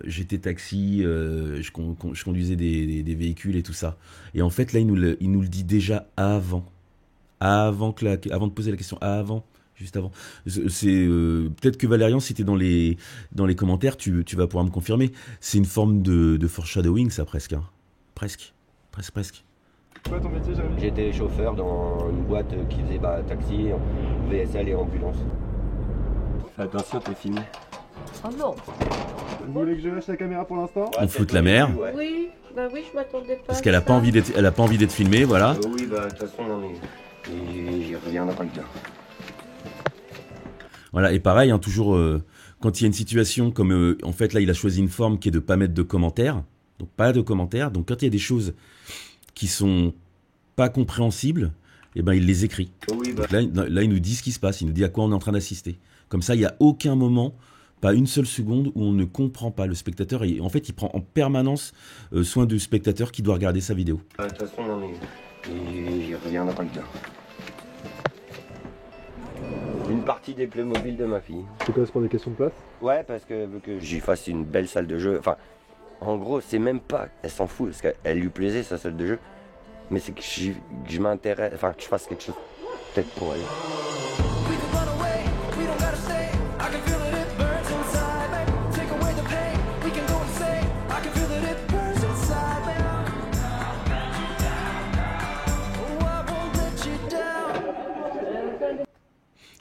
j'étais taxi, je conduisais des véhicules et tout ça. Et en fait, là, il nous le dit déjà avant de poser la question, juste avant. C'est peut-être que Valérian, si t'es dans les commentaires, tu vas pouvoir me confirmer. C'est une forme de foreshadowing, ça, presque. Hein. Presque. C'est quoi ton métier, Jérémy? J'étais chauffeur dans une boîte qui faisait VSL et ambulance. Fais attention, t'es filmé. Oh non. Vous voulez que je lâche la caméra pour l'instant? On fout la mer. Ouais. Oui, bah oui, je m'attendais pas. Parce qu'elle a pas envie d'être filmée, voilà. Oui, bah de toute façon, non mais il reviendra le gars. Voilà, et pareil, hein, toujours quand il y a une situation comme en fait là, il a choisi une forme qui est de pas mettre de commentaires. Donc pas de commentaires. Donc quand il y a des choses qui sont pas compréhensibles, eh ben il les écrit. Oui, bah. Donc là, il nous dit ce qui se passe, il nous dit à quoi on est en train d'assister. Comme ça, il n'y a aucun moment Pas une seule seconde où on ne comprend pas le spectateur. Et en fait, il prend en permanence soin du spectateur qui doit regarder sa vidéo. De toute façon, non, mais il reviendra pas le temps. Une partie des Playmobil de ma fille. C'est quoi, c'est pour des questions de place? Ouais, parce que veut que j'y fasse une belle salle de jeu. Enfin, en gros, c'est même pas. Elle s'en fout, parce qu'elle lui plaisait sa salle de jeu. Mais c'est que je m'intéresse. Enfin, que je fasse quelque chose. Peut-être pour elle.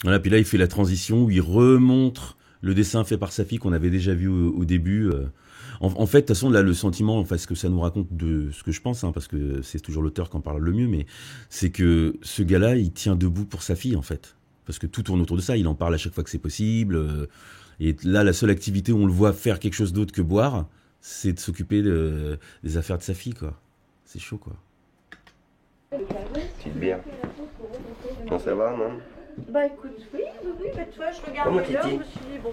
Voilà, puis là, il fait la transition où il remontre le dessin fait par sa fille qu'on avait déjà vu au début. En fait, de toute façon, là, le sentiment, enfin, ce que ça nous raconte de ce que je pense, hein, parce que c'est toujours l'auteur qui en parle le mieux, mais c'est que ce gars-là, il tient debout pour sa fille, en fait. Parce que tout tourne autour de ça, il en parle à chaque fois que c'est possible. Et là, la seule activité où on le voit faire quelque chose d'autre que boire, c'est de s'occuper des affaires de sa fille, quoi. C'est chaud, quoi. Petite bière. Bon, ça va, non? Bah écoute, oui, mais tu vois, je Comment regardais l'heure, Titi je me suis dit, bon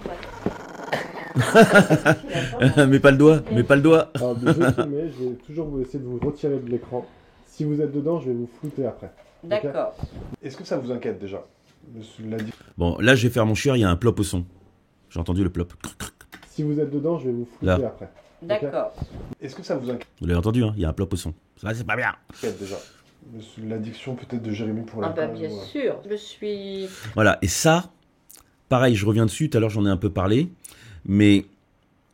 bah. Mais pas le doigt, mais pas le doigt. Alors, je vais filmer, je vais toujours vous essayer de vous retirer de l'écran. Si vous êtes dedans, je vais vous flouter après. D'accord. Est-ce que ça vous inquiète déjà? Bon, là, je vais faire mon chieur, il y a un plop au son. J'ai entendu le plop. Si vous êtes dedans, je vais vous flouter Là. après. D'accord. Est-ce que ça vous inquiète Vous l'avez entendu, hein, il y a un plop au son. Ça, c'est pas bien. déjà? L'addiction peut-être de Jérémy pour Ah la bah bien sûr, je suis... Voilà, et ça, pareil, je reviens dessus, tout à l'heure j'en ai un peu parlé, mais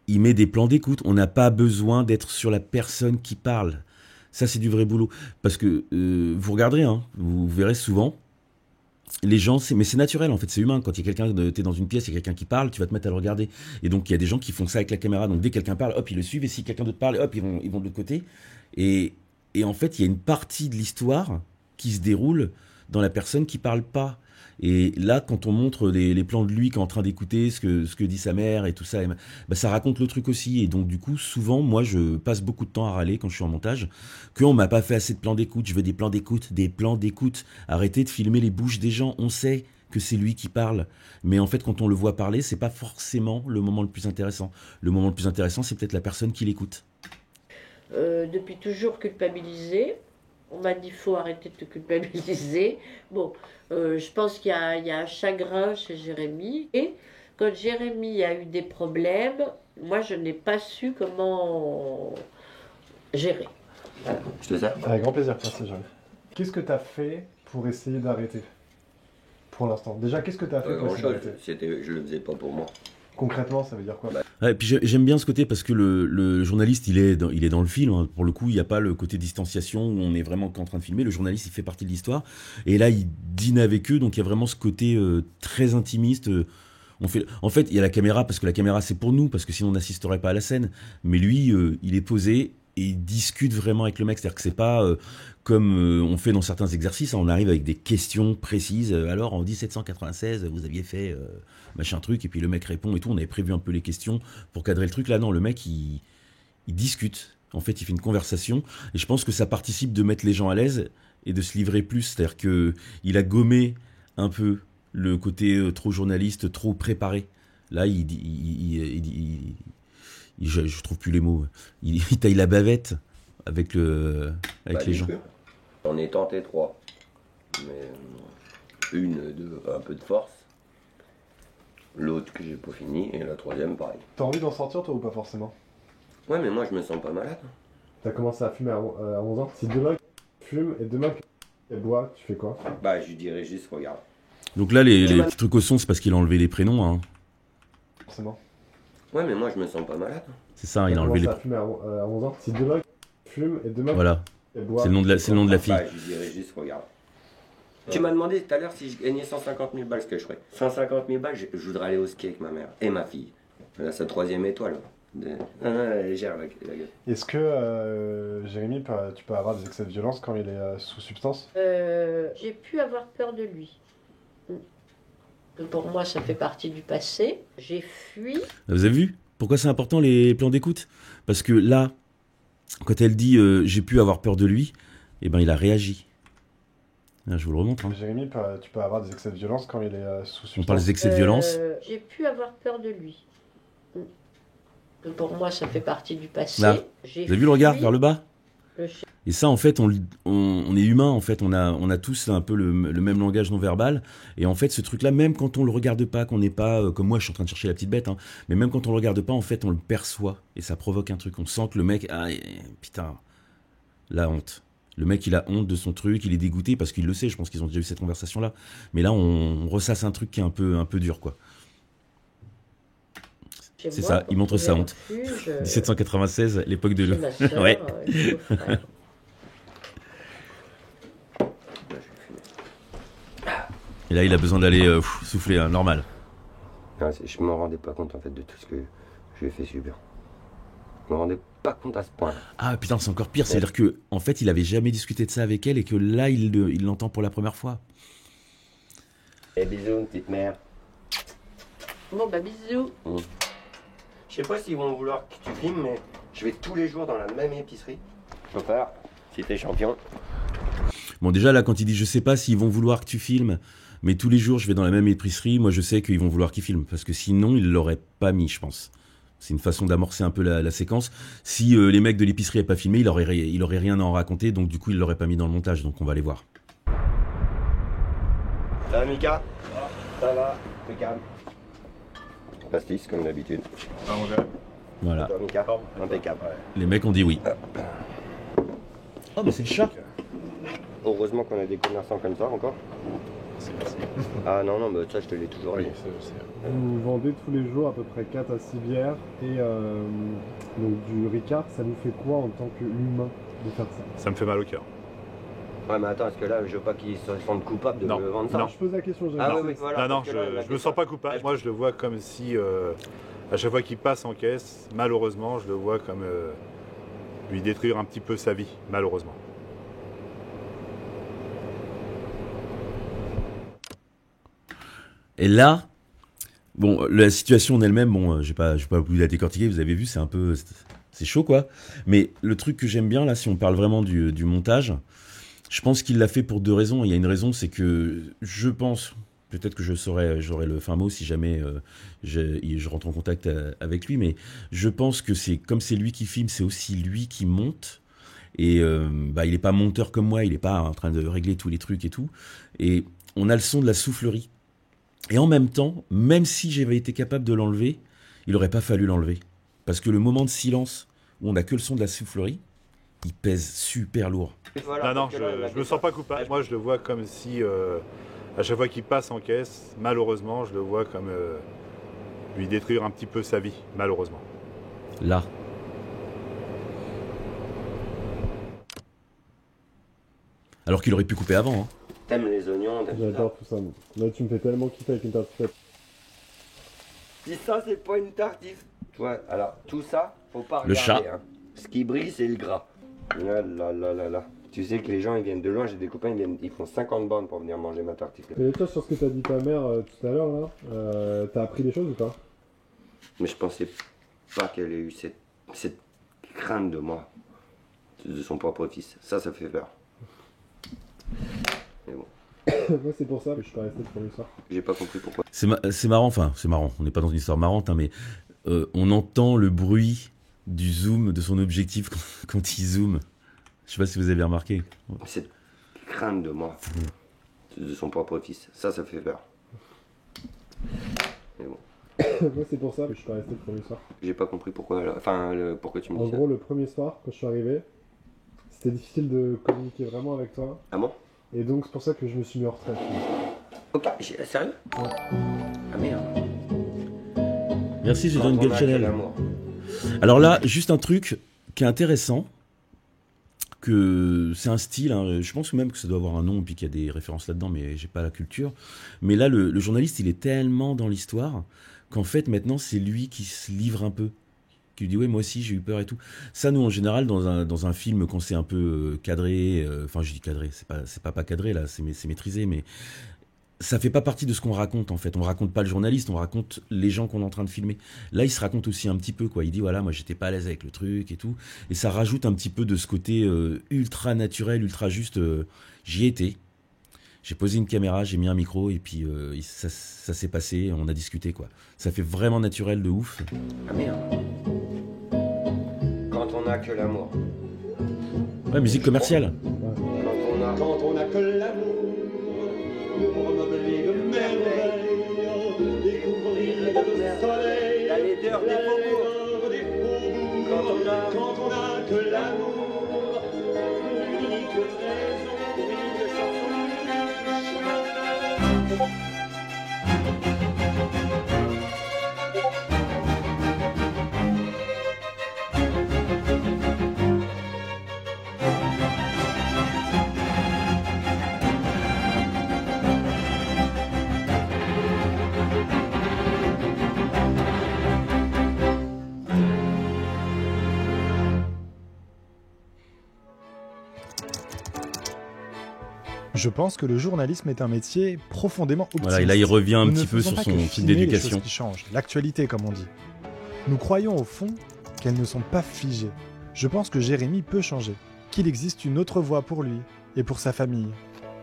il met des plans d'écoute. On n'a pas besoin d'être sur la personne qui parle. Ça, c'est du vrai boulot. Parce que vous regarderez, hein, vous verrez souvent, les gens, mais c'est naturel en fait, c'est humain. Quand il y a quelqu'un, t'es dans une pièce, il y a quelqu'un qui parle, tu vas te mettre à le regarder. Et donc il y a des gens qui font ça avec la caméra. Donc dès que quelqu'un parle, hop, ils le suivent. Et si quelqu'un d'autre parle, hop, ils vont de l'autre côté. Et en fait, il y a une partie de l'histoire qui se déroule dans la personne qui parle pas. Et là, quand on montre les plans de lui qui est en train d'écouter ce que dit sa mère et tout ça, bah, ça raconte le truc aussi. Et donc, du coup, souvent, moi, je passe beaucoup de temps à râler quand je suis en montage qu'on m'a pas fait assez de plans d'écoute. Je veux des plans d'écoute, des plans d'écoute. Arrêtez de filmer les bouches des gens. On sait que c'est lui qui parle. Mais en fait, quand on le voit parler, c'est pas forcément le moment le plus intéressant. Le moment le plus intéressant, c'est peut-être la personne qui l'écoute. Depuis toujours culpabilisée. On m'a dit, faut arrêter de te culpabiliser. Bon, je pense qu'il y a un chagrin chez Jérémy. Et quand Jérémy a eu des problèmes, moi, je n'ai pas su comment gérer. Voilà. Je te sers. Avec grand plaisir, merci Jérémy. Qu'est-ce que tu as fait pour essayer d'arrêter? Pour l'instant. Déjà, qu'est-ce que tu as fait pour essayer d'arrêter? Je le faisais pas pour moi. Concrètement, ça veut dire quoi? Ouais, puis j'aime bien ce côté parce que le journaliste, il est dans le film. Hein. Pour le coup, il n'y a pas le côté distanciation où on est vraiment qu'en train de filmer. Le journaliste, il fait partie de l'histoire. Et là, il dîne avec eux. Donc, il y a vraiment ce côté très intimiste. En fait, il y a la caméra parce que la caméra, c'est pour nous. Parce que sinon, on n'assisterait pas à la scène. Mais lui, il est posé et il discute vraiment avec le mec. C'est-à-dire que c'est pas comme on fait dans certains exercices. Hein, on arrive avec des questions précises. Alors, en 1796, vous aviez fait... machin truc, et puis le mec répond et tout, on avait prévu un peu les questions pour cadrer le truc. Là non, le mec il discute, en fait il fait une conversation, et je pense que ça participe de mettre les gens à l'aise et de se livrer plus, c'est-à-dire que il a gommé un peu le côté trop journaliste, trop préparé. Là je trouve plus les mots, il taille la bavette avec les gens. On est tenté 3, mais un peu de force. L'autre que j'ai pas fini, et la troisième pareil. T'as envie d'en sortir toi ou pas forcément? Ouais, mais moi je me sens pas malade. T'as commencé à fumer à 11 ans. Si demain tu fumes et demain tu bois, tu fais quoi? Bah je lui dirais juste regarde. Donc là les petits trucs au son, c'est parce qu'il a enlevé les prénoms. Hein. Forcément. Ouais, mais moi je me sens pas malade. C'est ça, il a enlevé les prénoms. T'as commencé à fumer à 11 ans. Si demain tu fumes et demain voilà. tu bois, C'est le nom de la fille. Bah je lui dirais juste regarde. Tu m'as demandé tout à l'heure si je gagnais 150 000 balles, ce que je ferais. 150 000 balles, je voudrais aller au ski avec ma mère et ma fille. Là, sa 3e étoile. Non, elle est légère, la gueule. Est-ce que Jérémy, tu peux avoir des excès de violence quand il est sous substance? J'ai pu avoir peur de lui. Pour moi, ça fait partie du passé. J'ai fui. Vous avez vu pourquoi c'est important les plans d'écoute? Parce que là, quand elle dit j'ai pu avoir peur de lui, eh ben il a réagi. Là, je vous le remontre. Hein. Jérémy, tu peux avoir des excès de violence quand il est sous substance. On parle des excès de violence. J'ai pu avoir peur de lui. Pour moi, ça fait partie du passé. Là. Vous avez vu le regard vers le bas? Et ça, en fait, on est humain, en fait, on a tous un peu le même langage non verbal. Et en fait, ce truc-là, même quand on le regarde pas, qu'on n'est pas, comme moi, je suis en train de chercher la petite bête, hein, mais même quand on le regarde pas, en fait, on le perçoit. Et ça provoque un truc. On sent que le mec, putain, la honte. Le mec, il a honte de son truc, il est dégoûté parce qu'il le sait. Je pense qu'ils ont déjà eu cette conversation-là. Mais là, on ressasse un truc qui est un peu dur, quoi. C'est ça, il montre sa honte. 1796, l'époque de l'eau. Ouais. Et là, il a besoin d'aller souffler, hein, normal. Non, je me rendais pas compte en fait de tout ce que je lui ai fait subir. Je me rendais pas compte à ce point. Ah putain, c'est encore pire. C'est-à-dire que, en fait, il avait jamais discuté de ça avec elle et que là, il l'entend pour la première fois. Et bisous, petite mère. Bon bah bisous. Je sais pas s'ils vont vouloir que tu filmes, mais je vais tous les jours dans la même épicerie. Chauffeur, si t'es champion. Bon, déjà, là, quand il dit « je sais pas s'ils vont vouloir que tu filmes, mais tous les jours, je vais dans la même épicerie », moi, je sais qu'ils vont vouloir qu'il filme, parce que sinon, ils l'auraient pas mis, je pense. C'est une façon d'amorcer un peu la séquence. Si les mecs de l'épicerie n'avaient pas filmé, il aurait rien à en raconter, donc du coup, ils l'auraient pas mis dans le montage, donc on va aller voir. Ça va, Mika? Ça va, impeccable. Pastis, comme d'habitude. Voilà. Mika, impeccable. Les mecs ont dit oui. Oh, mais c'est le chat. Heureusement qu'on a des commerçants comme ça encore. Ah non, mais ça je te l'ai toujours dit. Vous vendez tous les jours à peu près 4 à 6 bières et donc du Ricard, ça nous fait quoi en tant qu'humain de faire ça? Ça me fait mal au cœur. Ouais, mais attends, est-ce que là je veux pas qu'ils se sentent coupables de me vendre ça? Non, je pose la question, Ah oui, voilà. Non, je me sens pas coupable. Moi je le vois comme si, à chaque fois qu'il passe en caisse, malheureusement, je le vois comme lui détruire un petit peu sa vie, malheureusement. Et là, bon, la situation en elle-même, bon, je vais pas plus la décortiquer, vous avez vu, c'est chaud, quoi. Mais le truc que j'aime bien, là, si on parle vraiment du montage, je pense qu'il l'a fait pour deux raisons. Il y a une raison, c'est que je pense, peut-être que j'aurai le fin mot si jamais je rentre en contact avec lui, mais je pense que comme c'est lui qui filme, c'est aussi lui qui monte. Et il est pas monteur comme moi, il est pas en train de régler tous les trucs et tout. Et on a le son de la soufflerie. Et en même temps, même si j'avais été capable de l'enlever, il n'aurait pas fallu l'enlever. Parce que le moment de silence, où on n'a que le son de la soufflerie, il pèse super lourd. Non, je me sens pas coupable. Moi, je le vois comme si, à chaque fois qu'il passe en caisse, malheureusement, je le vois comme lui détruire un petit peu sa vie, malheureusement. Là. Alors qu'il aurait pu couper avant, hein. T'aimes les oignons, J'adore tout ça. Là, tu me fais tellement kiffer avec une tartiflette. Si ça, c'est pas une tartif. Tu vois, alors, tout ça, faut pas regarder. Le chat. Hein. Ce qui brille, c'est le gras. Là. Tu sais que les gens, ils viennent de loin. J'ai des copains, ils font 50 bornes pour venir manger ma tartiflette. Et toi, sur ce que t'as dit ta mère tout à l'heure, là, t'as appris des choses ou pas? Mais je pensais pas qu'elle ait eu cette crainte de moi, de son propre fils. Ça fait peur. Mais bon. Moi, c'est pour ça que je suis pas resté pour l'histoire. J'ai pas compris pourquoi. C'est marrant, on n'est pas dans une histoire marrante, hein, mais on entend le bruit du zoom de son objectif quand il zoome. Je sais pas si vous avez remarqué. Cette crainte de moi, de son propre fils, ça fait peur. Mais bon. Moi, c'est pour ça que je suis pas resté pour l'histoire. J'ai pas compris pourquoi. Pourquoi tu me dis ça. En gros, le premier soir, quand je suis arrivé, c'était difficile de communiquer vraiment avec toi. Ah bon? Et donc, c'est pour ça que je me suis mis en retraite. Ok, sérieux? Ouais. Ah merde. Merci, j'ai donné une gueule Chanel. Alors là, juste un truc qui est intéressant, que c'est un style, hein, je pense même que ça doit avoir un nom, puis qu'il y a des références là-dedans, mais j'ai pas la culture. Mais là, le journaliste, il est tellement dans l'histoire qu'en fait, maintenant, c'est lui qui se livre un peu. Qui lui dit, ouais, moi aussi, j'ai eu peur et tout. Ça, nous, en général, dans un film qu'on sait un peu cadré, enfin, je dis cadré, c'est pas cadré, là, c'est maîtrisé, mais ça fait pas partie de ce qu'on raconte, en fait. On raconte pas le journaliste, on raconte les gens qu'on est en train de filmer. Là, il se raconte aussi un petit peu, quoi. Il dit, voilà, moi, j'étais pas à l'aise avec le truc et tout. Et ça rajoute un petit peu de ce côté ultra naturel, ultra juste, j'y étais. J'ai posé une caméra, j'ai mis un micro, et puis ça s'est passé, on a discuté, quoi. Ça fait vraiment naturel de ouf. Ah merde. Quand on a que l'amour. Ouais, musique commerciale. Quand on a que l'amour, pour meubler de merveilles, découvrir le soleil, la laideur des faubourgs. Quand on a que l'amour, l'unique raison, l'unique chanson. Je pense que le journalisme est un métier profondément optimiste. Voilà, et là il revient un Nous petit ne peu faisons sur pas son que fil filmer les d'éducation. choses qui changent, l'actualité comme on dit. Nous croyons au fond qu'elles ne sont pas figées. Je pense que Jérémy peut changer, qu'il existe une autre voie pour lui et pour sa famille.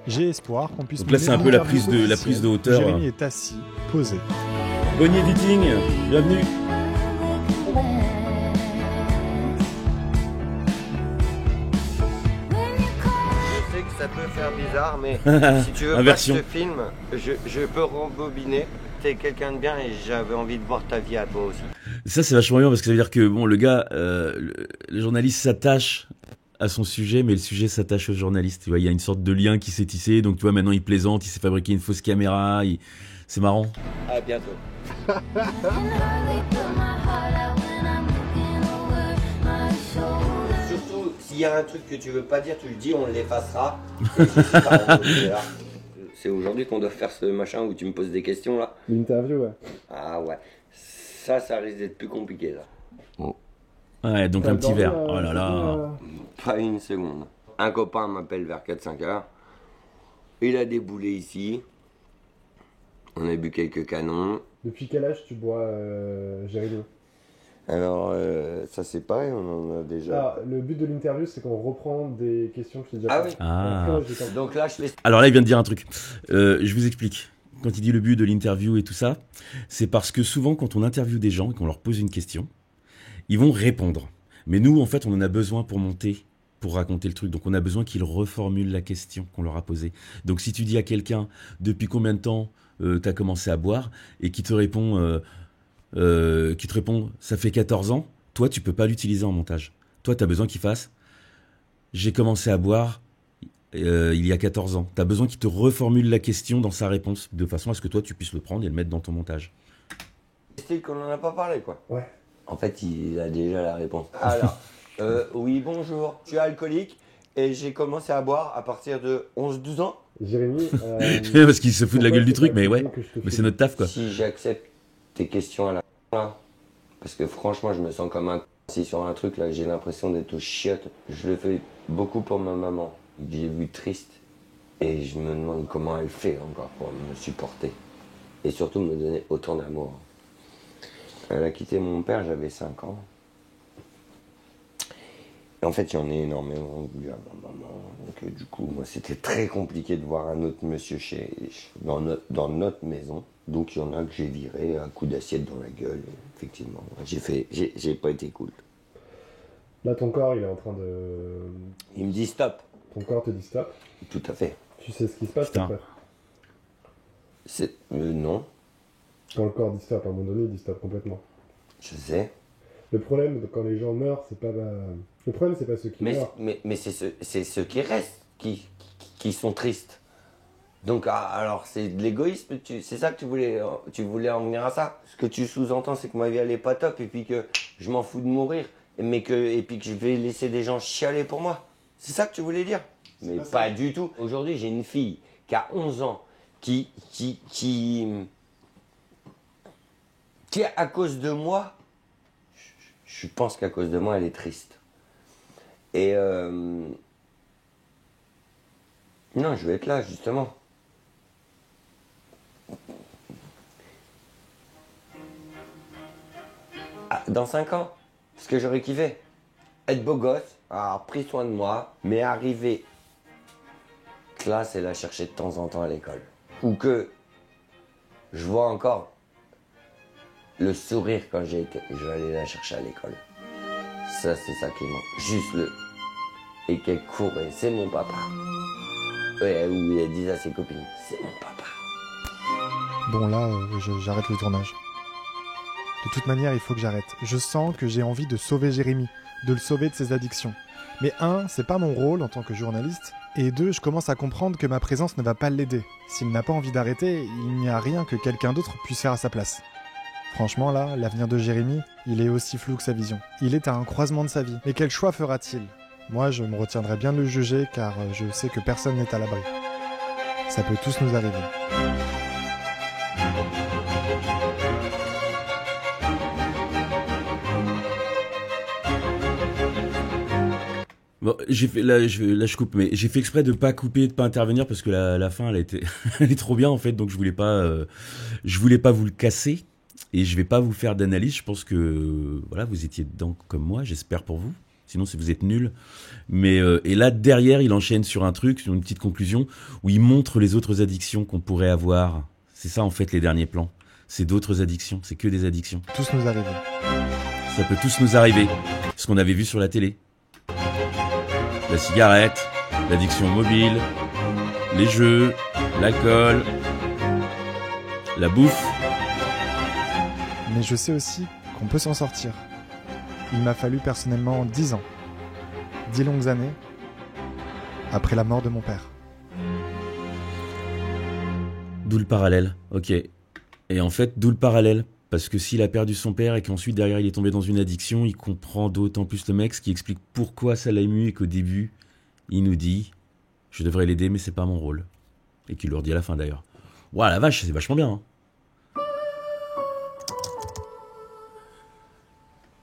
J'ai espoir qu'on puisse... Donc là, c'est un peu la prise de hauteur. Jérémy est assis, posé. Bonnie Editing, bienvenue. Je sais que ça peut faire bizarre, mais si tu veux pas Inversion. que je te filme, je peux rembobiner. T'es quelqu'un de bien et j'avais envie de voir ta vie à toi aussi. Ça, c'est vachement bien parce que ça veut dire que bon, le gars, le journaliste s'attache à son sujet, mais le sujet s'attache au journaliste. Tu vois, il y a une sorte de lien qui s'est tissé. Donc, tu vois, maintenant, il plaisante, il s'est fabriqué une fausse caméra. C'est marrant. À bientôt. Surtout, s'il y a un truc que tu veux pas dire, tu le dis, on l'effacera. Et je sais pas, là. C'est aujourd'hui qu'on doit faire ce machin où tu me poses des questions là. L'interview, ouais. Ah ouais. Ça risque d'être plus compliqué là. Ouais, donc T'as un petit dormi, verre. Oh là là. Pas une seconde. Un copain m'appelle vers 4-5 heures. Il a déboulé ici. On a bu quelques canons. Depuis quel âge tu bois, Jérémy? Alors, ça c'est pareil, on en a déjà. Ah, le but de l'interview, c'est qu'on reprend des questions que je t'ai déjà Ah posées. oui. Ah. Après, moi, j'ai quand- Donc là, je fais. Alors là, il vient de dire un truc. Je vous explique. Quand il dit le but de l'interview et tout ça, c'est parce que souvent, quand on interviewe des gens et qu'on leur pose une question, ils vont répondre. Mais nous, en fait, on en a besoin pour monter, pour raconter le truc. Donc, on a besoin qu'ils reformulent la question qu'on leur a posée. Donc, si tu dis à quelqu'un, depuis combien de temps tu as commencé à boire, et qui te répond, ça fait 14 ans, toi, tu peux pas l'utiliser en montage. Toi, tu as besoin qu'il fasse, j'ai commencé à boire il y a 14 ans. Tu as besoin qu'il te reformule la question dans sa réponse, de façon à ce que toi, tu puisses le prendre et le mettre dans ton montage. Style qu'on en a pas parlé quoi. Ouais. En fait, il a déjà la réponse. Alors, oui, bonjour. Je suis alcoolique et j'ai commencé à boire à partir de 11-12 ans. Jérémy. Parce qu'il se fout de la gueule du truc, mais ouais. Mais c'est notre taf, quoi. Si j'accepte tes questions à la fin, là, parce que franchement, je me sens comme un si sur un truc là, j'ai l'impression d'être aux chiottes. Je le fais beaucoup pour ma maman. J'ai vu triste et je me demande comment elle fait encore pour me supporter et surtout me donner autant d'amour. Elle a quitté mon père, j'avais 5 ans. Et en fait, j'en ai énormément voulu à ma maman. Donc, du coup, moi, c'était très compliqué de voir un autre monsieur dans notre maison. Donc, il y en a que j'ai viré un coup d'assiette dans la gueule. Effectivement, j'ai pas été cool. Là, ton corps, il est en train de. Il me dit stop. Ton corps te dit stop. Tout à fait. Tu sais ce qui se passe Putain. après. Non, Quand le corps dit stop, à un moment donné, il dit stop complètement. je sais. Le problème, quand les gens meurent, c'est pas. Le problème, c'est pas ceux qui meurent. Mais c'est ceux qui restent qui sont tristes. Donc, alors, c'est de l'égoïsme, c'est ça que tu voulais en venir à ça. Ce que tu sous-entends, c'est que ma vie, elle est pas top, et puis que je m'en fous de mourir, et puis que je vais laisser des gens chialer pour moi. C'est ça que tu voulais dire? Mais pas du tout. Aujourd'hui, j'ai une fille qui a 11 ans, qui à cause de moi, je pense qu'à cause de moi, elle est triste. Et non, je vais être là, justement. Ah, dans 5 ans, ce que j'aurais kiffé, être beau gosse, avoir pris soin de moi, mais arriver classe et la chercher de temps en temps à l'école. Ou que je vois encore le sourire quand je vais aller la chercher à l'école. Ça, c'est ça qui manque. Juste le... Et qu'elle court, et c'est mon papa. Ouais, ou elle dit à ses copines, c'est mon papa. Bon là, j'arrête le tournage. De toute manière, il faut que j'arrête. Je sens que j'ai envie de sauver Jérémy, de le sauver de ses addictions. Mais un, c'est pas mon rôle en tant que journaliste. Et deux, je commence à comprendre que ma présence ne va pas l'aider. S'il n'a pas envie d'arrêter, il n'y a rien que quelqu'un d'autre puisse faire à sa place. Franchement là, l'avenir de Jérémy, il est aussi flou que sa vision. Il est à un croisement de sa vie. Mais quel choix fera-t-il ? Moi, je me retiendrai bien de le juger car je sais que personne n'est à l'abri. Ça peut tous nous arriver. Bon, j'ai fait, là, je coupe, mais j'ai fait exprès de pas couper, de pas intervenir parce que la fin, elle était, elle est trop bien en fait, donc je voulais pas vous le casser et je vais pas vous faire d'analyse. Je pense que voilà, vous étiez dedans comme moi, j'espère pour vous. Sinon, si vous êtes nuls. Mais et là derrière, il enchaîne sur un truc, sur une petite conclusion où il montre les autres addictions qu'on pourrait avoir. C'est ça en fait les derniers plans. C'est d'autres addictions, c'est que des addictions. Tous nous arriver. Ça peut tous nous arriver. Ce qu'on avait vu sur la télé. La cigarette, l'addiction mobile, les jeux, l'alcool, la bouffe. Mais je sais aussi qu'on peut s'en sortir. Il m'a fallu personnellement 10 ans. 10 longues années après la mort de mon père. D'où le parallèle, ok. Et en fait, d'où le parallèle. Parce que s'il a perdu son père et qu'ensuite derrière il est tombé dans une addiction, il comprend d'autant plus le mec, ce qui explique pourquoi ça l'a ému et qu'au début, il nous dit « Je devrais l'aider mais c'est pas mon rôle ». Et qu'il le redit à la fin d'ailleurs. Ouah la vache, c'est vachement bien.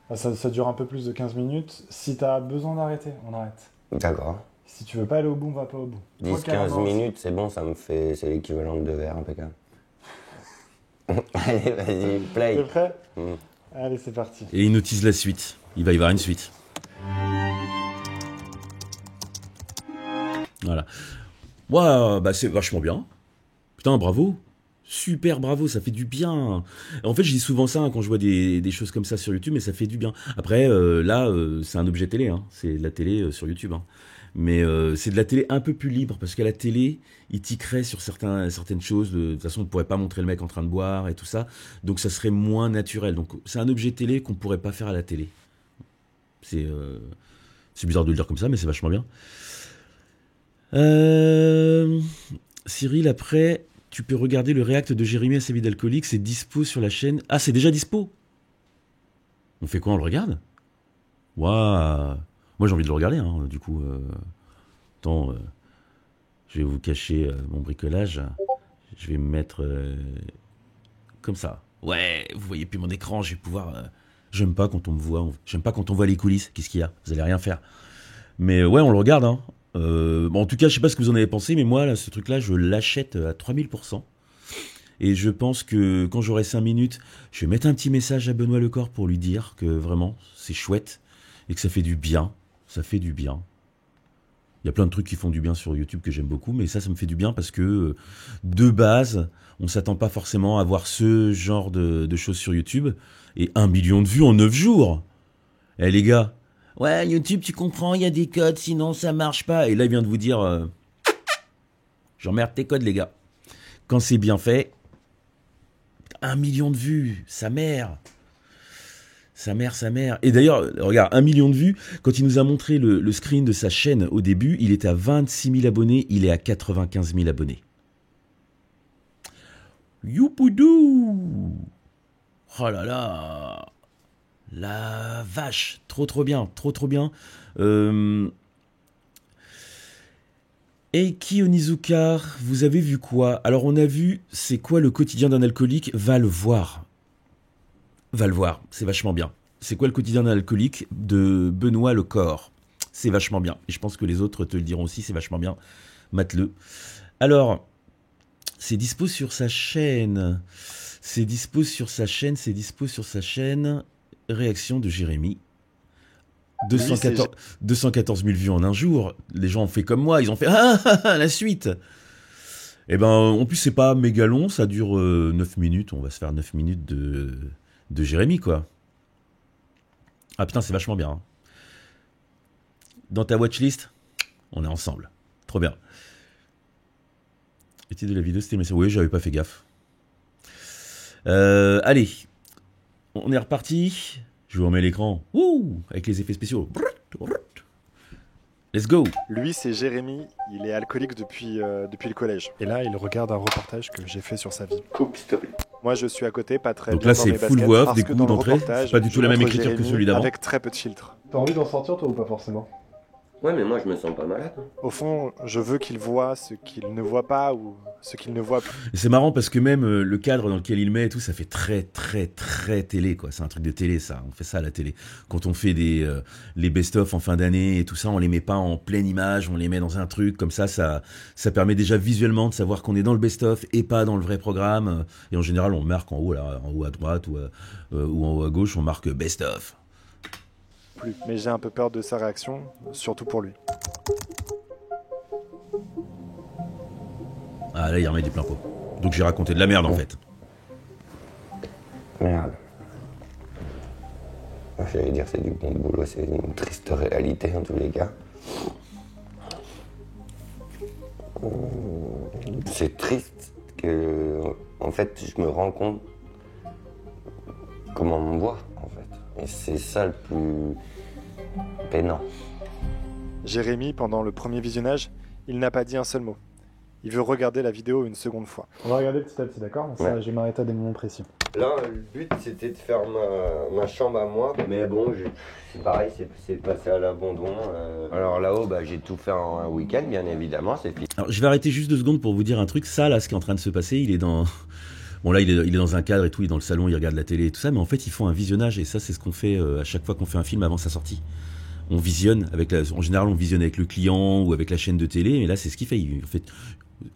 Hein. Ça dure un peu plus de 15 minutes. Si t'as besoin d'arrêter, on arrête. D'accord. Si tu veux pas aller au bout, on va pas au bout. 10-15 minutes, c'est bon, ça me fait... C'est l'équivalent de 2 verres, impeccable. Allez, vas-y, play. T'es prêt ? Allez, c'est parti. Et il nous tease la suite. Il va y avoir une suite. Voilà. Waouh, bah c'est vachement bien. Putain, bravo. Super, bravo, ça fait du bien. En fait, je dis souvent ça hein, quand je vois des choses comme ça sur YouTube, mais ça fait du bien. Après, là, c'est un objet télé. Hein. C'est de la télé sur YouTube. Hein. Mais c'est de la télé un peu plus libre, parce qu'à la télé, il tiquerait sur certaines choses. De toute façon, on ne pourrait pas montrer le mec en train de boire et tout ça. Donc, ça serait moins naturel. Donc, c'est un objet télé qu'on ne pourrait pas faire à la télé. C'est bizarre de le dire comme ça, mais c'est vachement bien. Cyril, après, tu peux regarder le react de Jérémy à sa vie d'alcoolique. C'est dispo sur la chaîne. Ah, c'est déjà dispo. On fait quoi, on le regarde? Waouh. Moi, j'ai envie de le regarder, hein, du coup. Attends, je vais vous cacher mon bricolage. Je vais me mettre comme ça. Ouais, vous voyez plus mon écran, je vais pouvoir... J'aime pas quand on me voit. J'aime pas quand on voit les coulisses. Qu'est-ce qu'il y a? Vous allez rien faire. Mais ouais, on le regarde. Hein. Bon, en tout cas, je sais pas ce que vous en avez pensé, mais moi, là, ce truc-là, je l'achète à 3000%. Et je pense que quand j'aurai 5 minutes, je vais mettre un petit message à Benoît Lecor pour lui dire que vraiment, c'est chouette et que ça fait du bien. Ça fait du bien. Il y a plein de trucs qui font du bien sur YouTube que j'aime beaucoup, mais ça me fait du bien parce que, de base, on s'attend pas forcément à voir ce genre de choses sur YouTube. Et 1 million de vues en 9 jours. Eh les gars, ouais, YouTube, tu comprends, il y a des codes, sinon ça marche pas. Et là, il vient de vous dire, j'emmerde tes codes, les gars. Quand c'est bien fait, 1 million de vues, sa mère. Sa mère. Et d'ailleurs, regarde, 1 million de vues, quand il nous a montré le screen de sa chaîne au début, il était à 26 000 abonnés, il est à 95 000 abonnés. Youpoudou! Oh là là! La vache! Trop bien, trop bien. Eiki Onizuka, vous avez vu quoi? Alors on a vu, c'est quoi le quotidien d'un alcoolique? Va le voir, c'est vachement bien. C'est quoi le quotidien d'un alcoolique de Benoît Lecor? C'est vachement bien. Et je pense que les autres te le diront aussi, c'est vachement bien. Mate-le. Alors, c'est dispo sur sa chaîne. Réaction de Jérémy. 214 000 vues en un jour. Les gens ont fait comme moi, ils ont fait ah, la suite. Et ben, en plus, c'est pas méga long, ça dure 9 minutes. On va se faire 9 minutes de Jérémy, quoi. Ah putain, c'est vachement bien. Hein. Dans ta watchlist, on est ensemble. Trop bien. Le titre de la vidéo, c'était... Oui, j'avais pas fait gaffe. Allez, on est reparti. Je vous remets l'écran. Ouh, avec les effets spéciaux. Let's go. Lui, c'est Jérémy. Il est alcoolique depuis le collège. Et là, il regarde un reportage que j'ai fait sur sa vie. Coupe, s'il te plaît. Moi, je suis à côté, pas très Donc bien là, dans c'est mes full baskets, voix off, parce des que coups dans le d'entrée. reportage, C'est pas du tout la je même montre écriture que Jérémy celui d'avant. avec très peu de filtres. T'as envie d'en sortir toi ou pas forcément? Ouais, mais moi, je me sens pas malade. Au fond, je veux qu'il voit ce qu'il ne voit pas ou ce qu'il ne voit plus. Et c'est marrant parce que même le cadre dans lequel il met et tout, ça fait très très très télé, quoi. C'est un truc de télé, ça. On fait ça à la télé. Quand on fait les best-of en fin d'année et tout ça, on les met pas en pleine image, on les met dans un truc comme ça permet déjà visuellement de savoir qu'on est dans le best-of et pas dans le vrai programme. Et en général, on marque en haut, là, en haut à droite ou en haut à gauche, on marque best-of. Mais j'ai un peu peur de sa réaction, surtout pour lui. Ah là, il remet du plein pot. Donc j'ai raconté de la merde en fait. Merde. J'allais dire c'est du bon boulot, c'est une triste réalité en tous les cas. C'est triste que, en fait, je me rends compte comment on me voit, en fait. Et c'est ça le plus peinant. Jérémy, pendant le premier visionnage, il n'a pas dit un seul mot. Il veut regarder la vidéo une seconde fois. On va regarder petit à petit, d'accord? Ça, Ouais. je vais m'arrêter à des moments précis. Là, le but c'était de faire ma chambre à moi, mais bon, c'est pareil, c'est passé à l'abandon. Alors là-haut, bah, j'ai tout fait en un week-end, bien évidemment, c'est fini. Alors je vais arrêter juste 2 secondes pour vous dire un truc. Ça là, ce qui est en train de se passer, il est dans... Bon là, il est dans un cadre et tout, il est dans le salon, il regarde la télé et tout ça, mais en fait, ils font un visionnage et ça, c'est ce qu'on fait à chaque fois qu'on fait un film avant sa sortie. On visionne en général, on visionne avec le client ou avec la chaîne de télé, et là, c'est ce qu'il fait. En fait,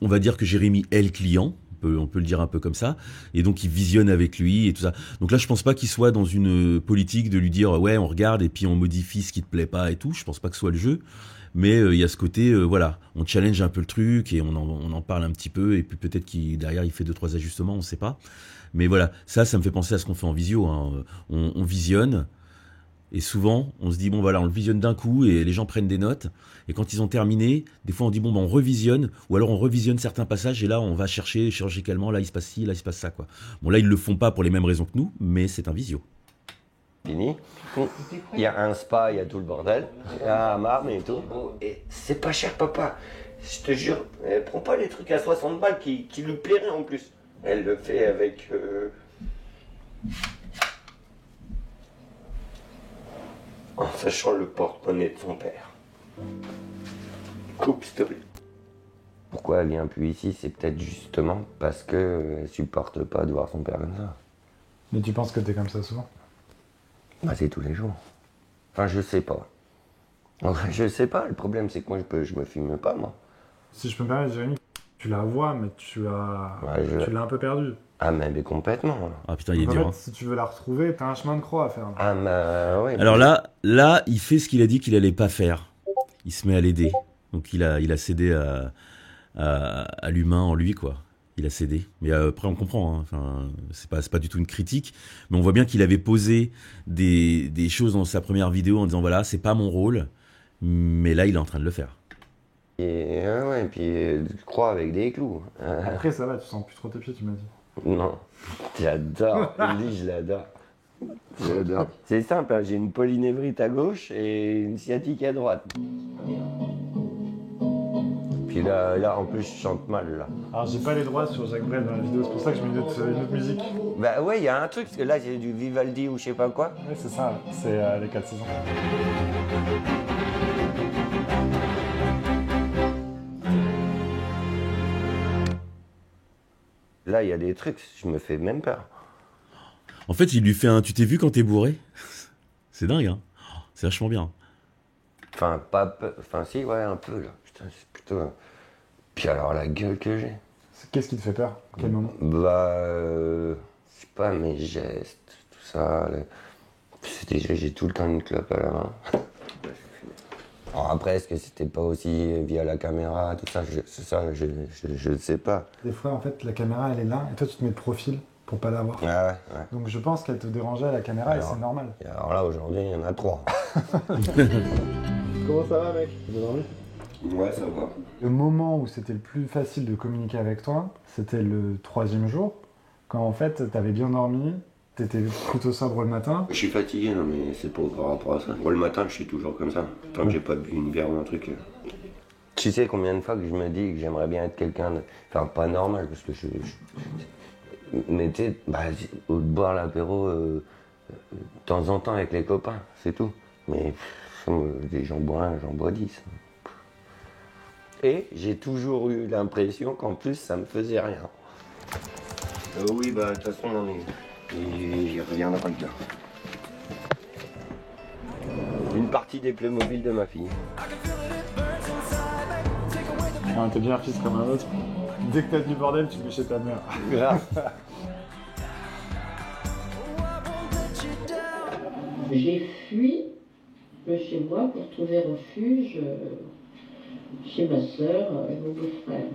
on va dire que Jérémy est le client. On peut le dire un peu comme ça, et donc il visionne avec lui et tout ça. Donc là, je pense pas qu'il soit dans une politique de lui dire ouais, on regarde et puis on modifie ce qui te plaît pas et tout. Je pense pas que ce soit le jeu, mais il y a ce côté voilà, on challenge un peu le truc et on en parle un petit peu et puis peut-être qu'il derrière il fait 2-3 ajustements, on sait pas. Mais voilà, ça me fait penser à ce qu'on fait en visio. Hein. On visionne. Et souvent, on se dit, bon voilà, on le visionne d'un coup et les gens prennent des notes. Et quand ils ont terminé, des fois on dit, bon on revisionne, ou alors on revisionne certains passages et là on va chercher chirurgicalement, là il se passe ci, là il se passe ça, quoi. Bon là ils le font pas pour les mêmes raisons que nous, mais c'est un visio. Fini. Il y a un spa, il y a tout le bordel, il y a un hammam et tout. Bon, et c'est pas cher, papa. Je te jure, elle prend pas les trucs à 60 balles qui lui plairaient en plus. Elle le fait avec... en sachant le porte-monnaie de son père. Coupe, s'il te plaît. Pourquoi elle vient plus ici? C'est peut-être justement parce qu'elle supporte pas de voir son père comme ça. Mais tu penses que t'es comme ça souvent? Bah, c'est tous les jours. Enfin, je sais pas. En vrai, je sais pas. Le problème, c'est que moi, je me filme pas, moi. Si je peux me permettre, Jérémy, tu la vois, mais tu l'as un peu perdue. Ah, mais complètement. Ah putain, il est En dur. fait, Hein. si tu veux la retrouver, t'as un chemin de croix à faire. Ah, bah, ouais. Alors là, il fait ce qu'il a dit qu'il allait pas faire. Il se met à l'aider. Donc il a cédé à l'humain en lui, quoi. Il a cédé. Mais après, on comprend. Hein. Enfin, c'est pas du tout une critique. Mais on voit bien qu'il avait posé des choses dans sa première vidéo en disant voilà, c'est pas mon rôle. Mais là, il est en train de le faire. Et, ouais, et puis, je crois avec des clous. Après, ça va, tu sens plus trop tes pieds, tu m'as dit. Non. J'adore. Je dis, je l'adore. J'adore. C'est simple, hein, j'ai une polynévrite à gauche et une sciatique à droite. Puis là, en plus, je chante mal, là. Alors, j'ai pas les droits sur Jacques Brel dans la vidéo, c'est pour ça que je mets une autre musique. Bah ouais, il y a un truc, parce que là, j'ai du Vivaldi ou je sais pas quoi. Ouais, c'est ça, c'est les 4 saisons. Là, il y a des trucs, je me fais même peur. En fait, il lui fait un tu t'es vu quand t'es bourré. C'est dingue, hein. C'est vachement bien. Enfin, pas peur. Enfin, si, ouais, un peu, là. Putain, c'est plutôt... Puis alors, la gueule que j'ai. Qu'est-ce qui te fait peur? Quel moment? Bah, je sais pas, mes gestes, tout ça. Déjà, j'ai tout le temps une clope à la main. Alors après, est-ce que c'était pas aussi via la caméra, tout ça, je ne sais pas. Des fois, en fait, la caméra, elle est là, et toi, tu te mets de profil pour pas la voir. Ah ouais. Donc je pense qu'elle te dérangeait à la caméra, Alors. et c'est normal. Et alors là, aujourd'hui, il y en a 3. Comment ça va, mec? Tu as dormi? Ouais, ça va. Le moment où c'était le plus facile de communiquer avec toi, c'était le 3e jour, quand en fait, t'avais bien dormi, t'étais plutôt sobre le matin. Je suis fatigué, non, mais c'est pas par rapport à ça. Moi, le matin, je suis toujours comme ça. Tant que j'ai pas bu une bière ou un truc. Tu sais combien de fois que je me dis que j'aimerais bien être quelqu'un de... Enfin, pas normal, parce que mais tu sais, boire l'apéro de temps en temps avec les copains, c'est tout. Mais j'en bois un, j'en bois 10. Et j'ai toujours eu l'impression qu'en plus, ça me faisait rien. Oui, de toute façon, il reviendra le gars. Une partie des Playmobil de ma fille. Ah, t'es bien un fils comme un autre. Dès que t'as du bordel, tu te mets chez ta mère. Grave. J'ai fui de chez moi pour trouver refuge chez ma sœur et mon beau-frère.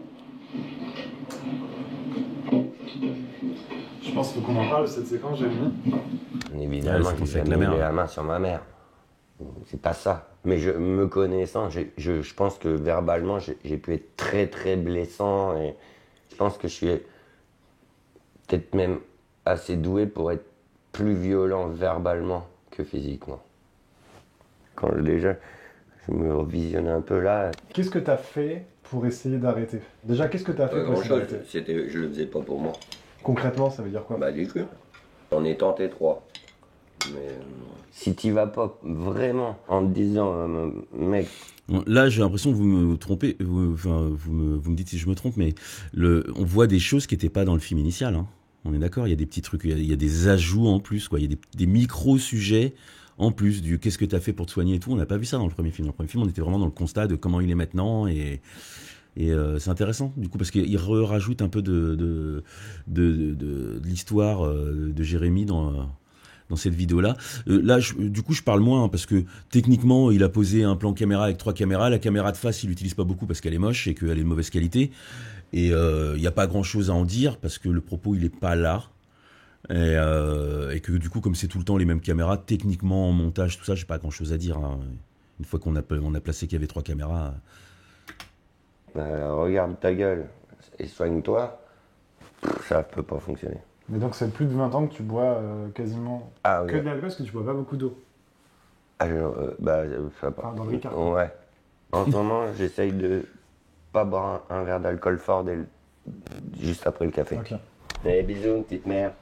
Je pense qu'il faut qu'on en parle de cette séquence, Jérémy. Évidemment, Ouais, j'ai c'est avec jamais la mère. mis la main sur ma mère. C'est pas ça. Mais me connaissant, je pense que verbalement, j'ai pu être très très blessant. Et je pense que je suis peut-être même assez doué pour être plus violent verbalement que physiquement. Quand déjà, je me revisionnais un peu là. Qu'est-ce que t'as fait pour essayer d'arrêter? Déjà, qu'est-ce que t'as fait pour essayer d'arrêter? Je le faisais pas pour moi. Concrètement, ça veut dire quoi? L'écrire. On est tenté 3. Mais si t'y vas pas vraiment en te disant, mec. Bon, là, j'ai l'impression que vous me trompez, vous me dites si je me trompe, mais on voit des choses qui n'étaient pas dans le film initial. Hein. On est d'accord, il y a des petits trucs, il y a des ajouts en plus, quoi. Il y a des micro-sujets en plus du qu'est-ce que tu as fait pour te soigner et tout. On n'a pas vu ça dans le premier film. Dans le premier film, on était vraiment dans le constat de comment il est maintenant et c'est intéressant, du coup, parce qu'il rajoute un peu de l'histoire de Jérémy dans cette vidéo-là. Là, du coup, je parle moins, hein, parce que techniquement, il a posé un plan caméra avec 3 caméras. La caméra de face, il l'utilise pas beaucoup parce qu'elle est moche et qu'elle est de mauvaise qualité. Et il n'y a pas grand-chose à en dire, parce que le propos, il est pas là. Et que du coup, comme c'est tout le temps les mêmes caméras, techniquement, en montage, tout ça, j'ai pas grand-chose à dire. Hein. Une fois qu'on a placé qu'il y avait 3 caméras... regarde ta gueule et soigne-toi, ça peut pas fonctionner. Mais donc, c'est plus de 20 ans que tu bois quasiment que de l'alcool, parce que tu bois pas beaucoup d'eau. Ça va. Enfin, dans le Ricard. Ouais. En ce moment, j'essaye de pas boire un verre d'alcool fort juste après le café. Ok. Allez, bisous, petite mère.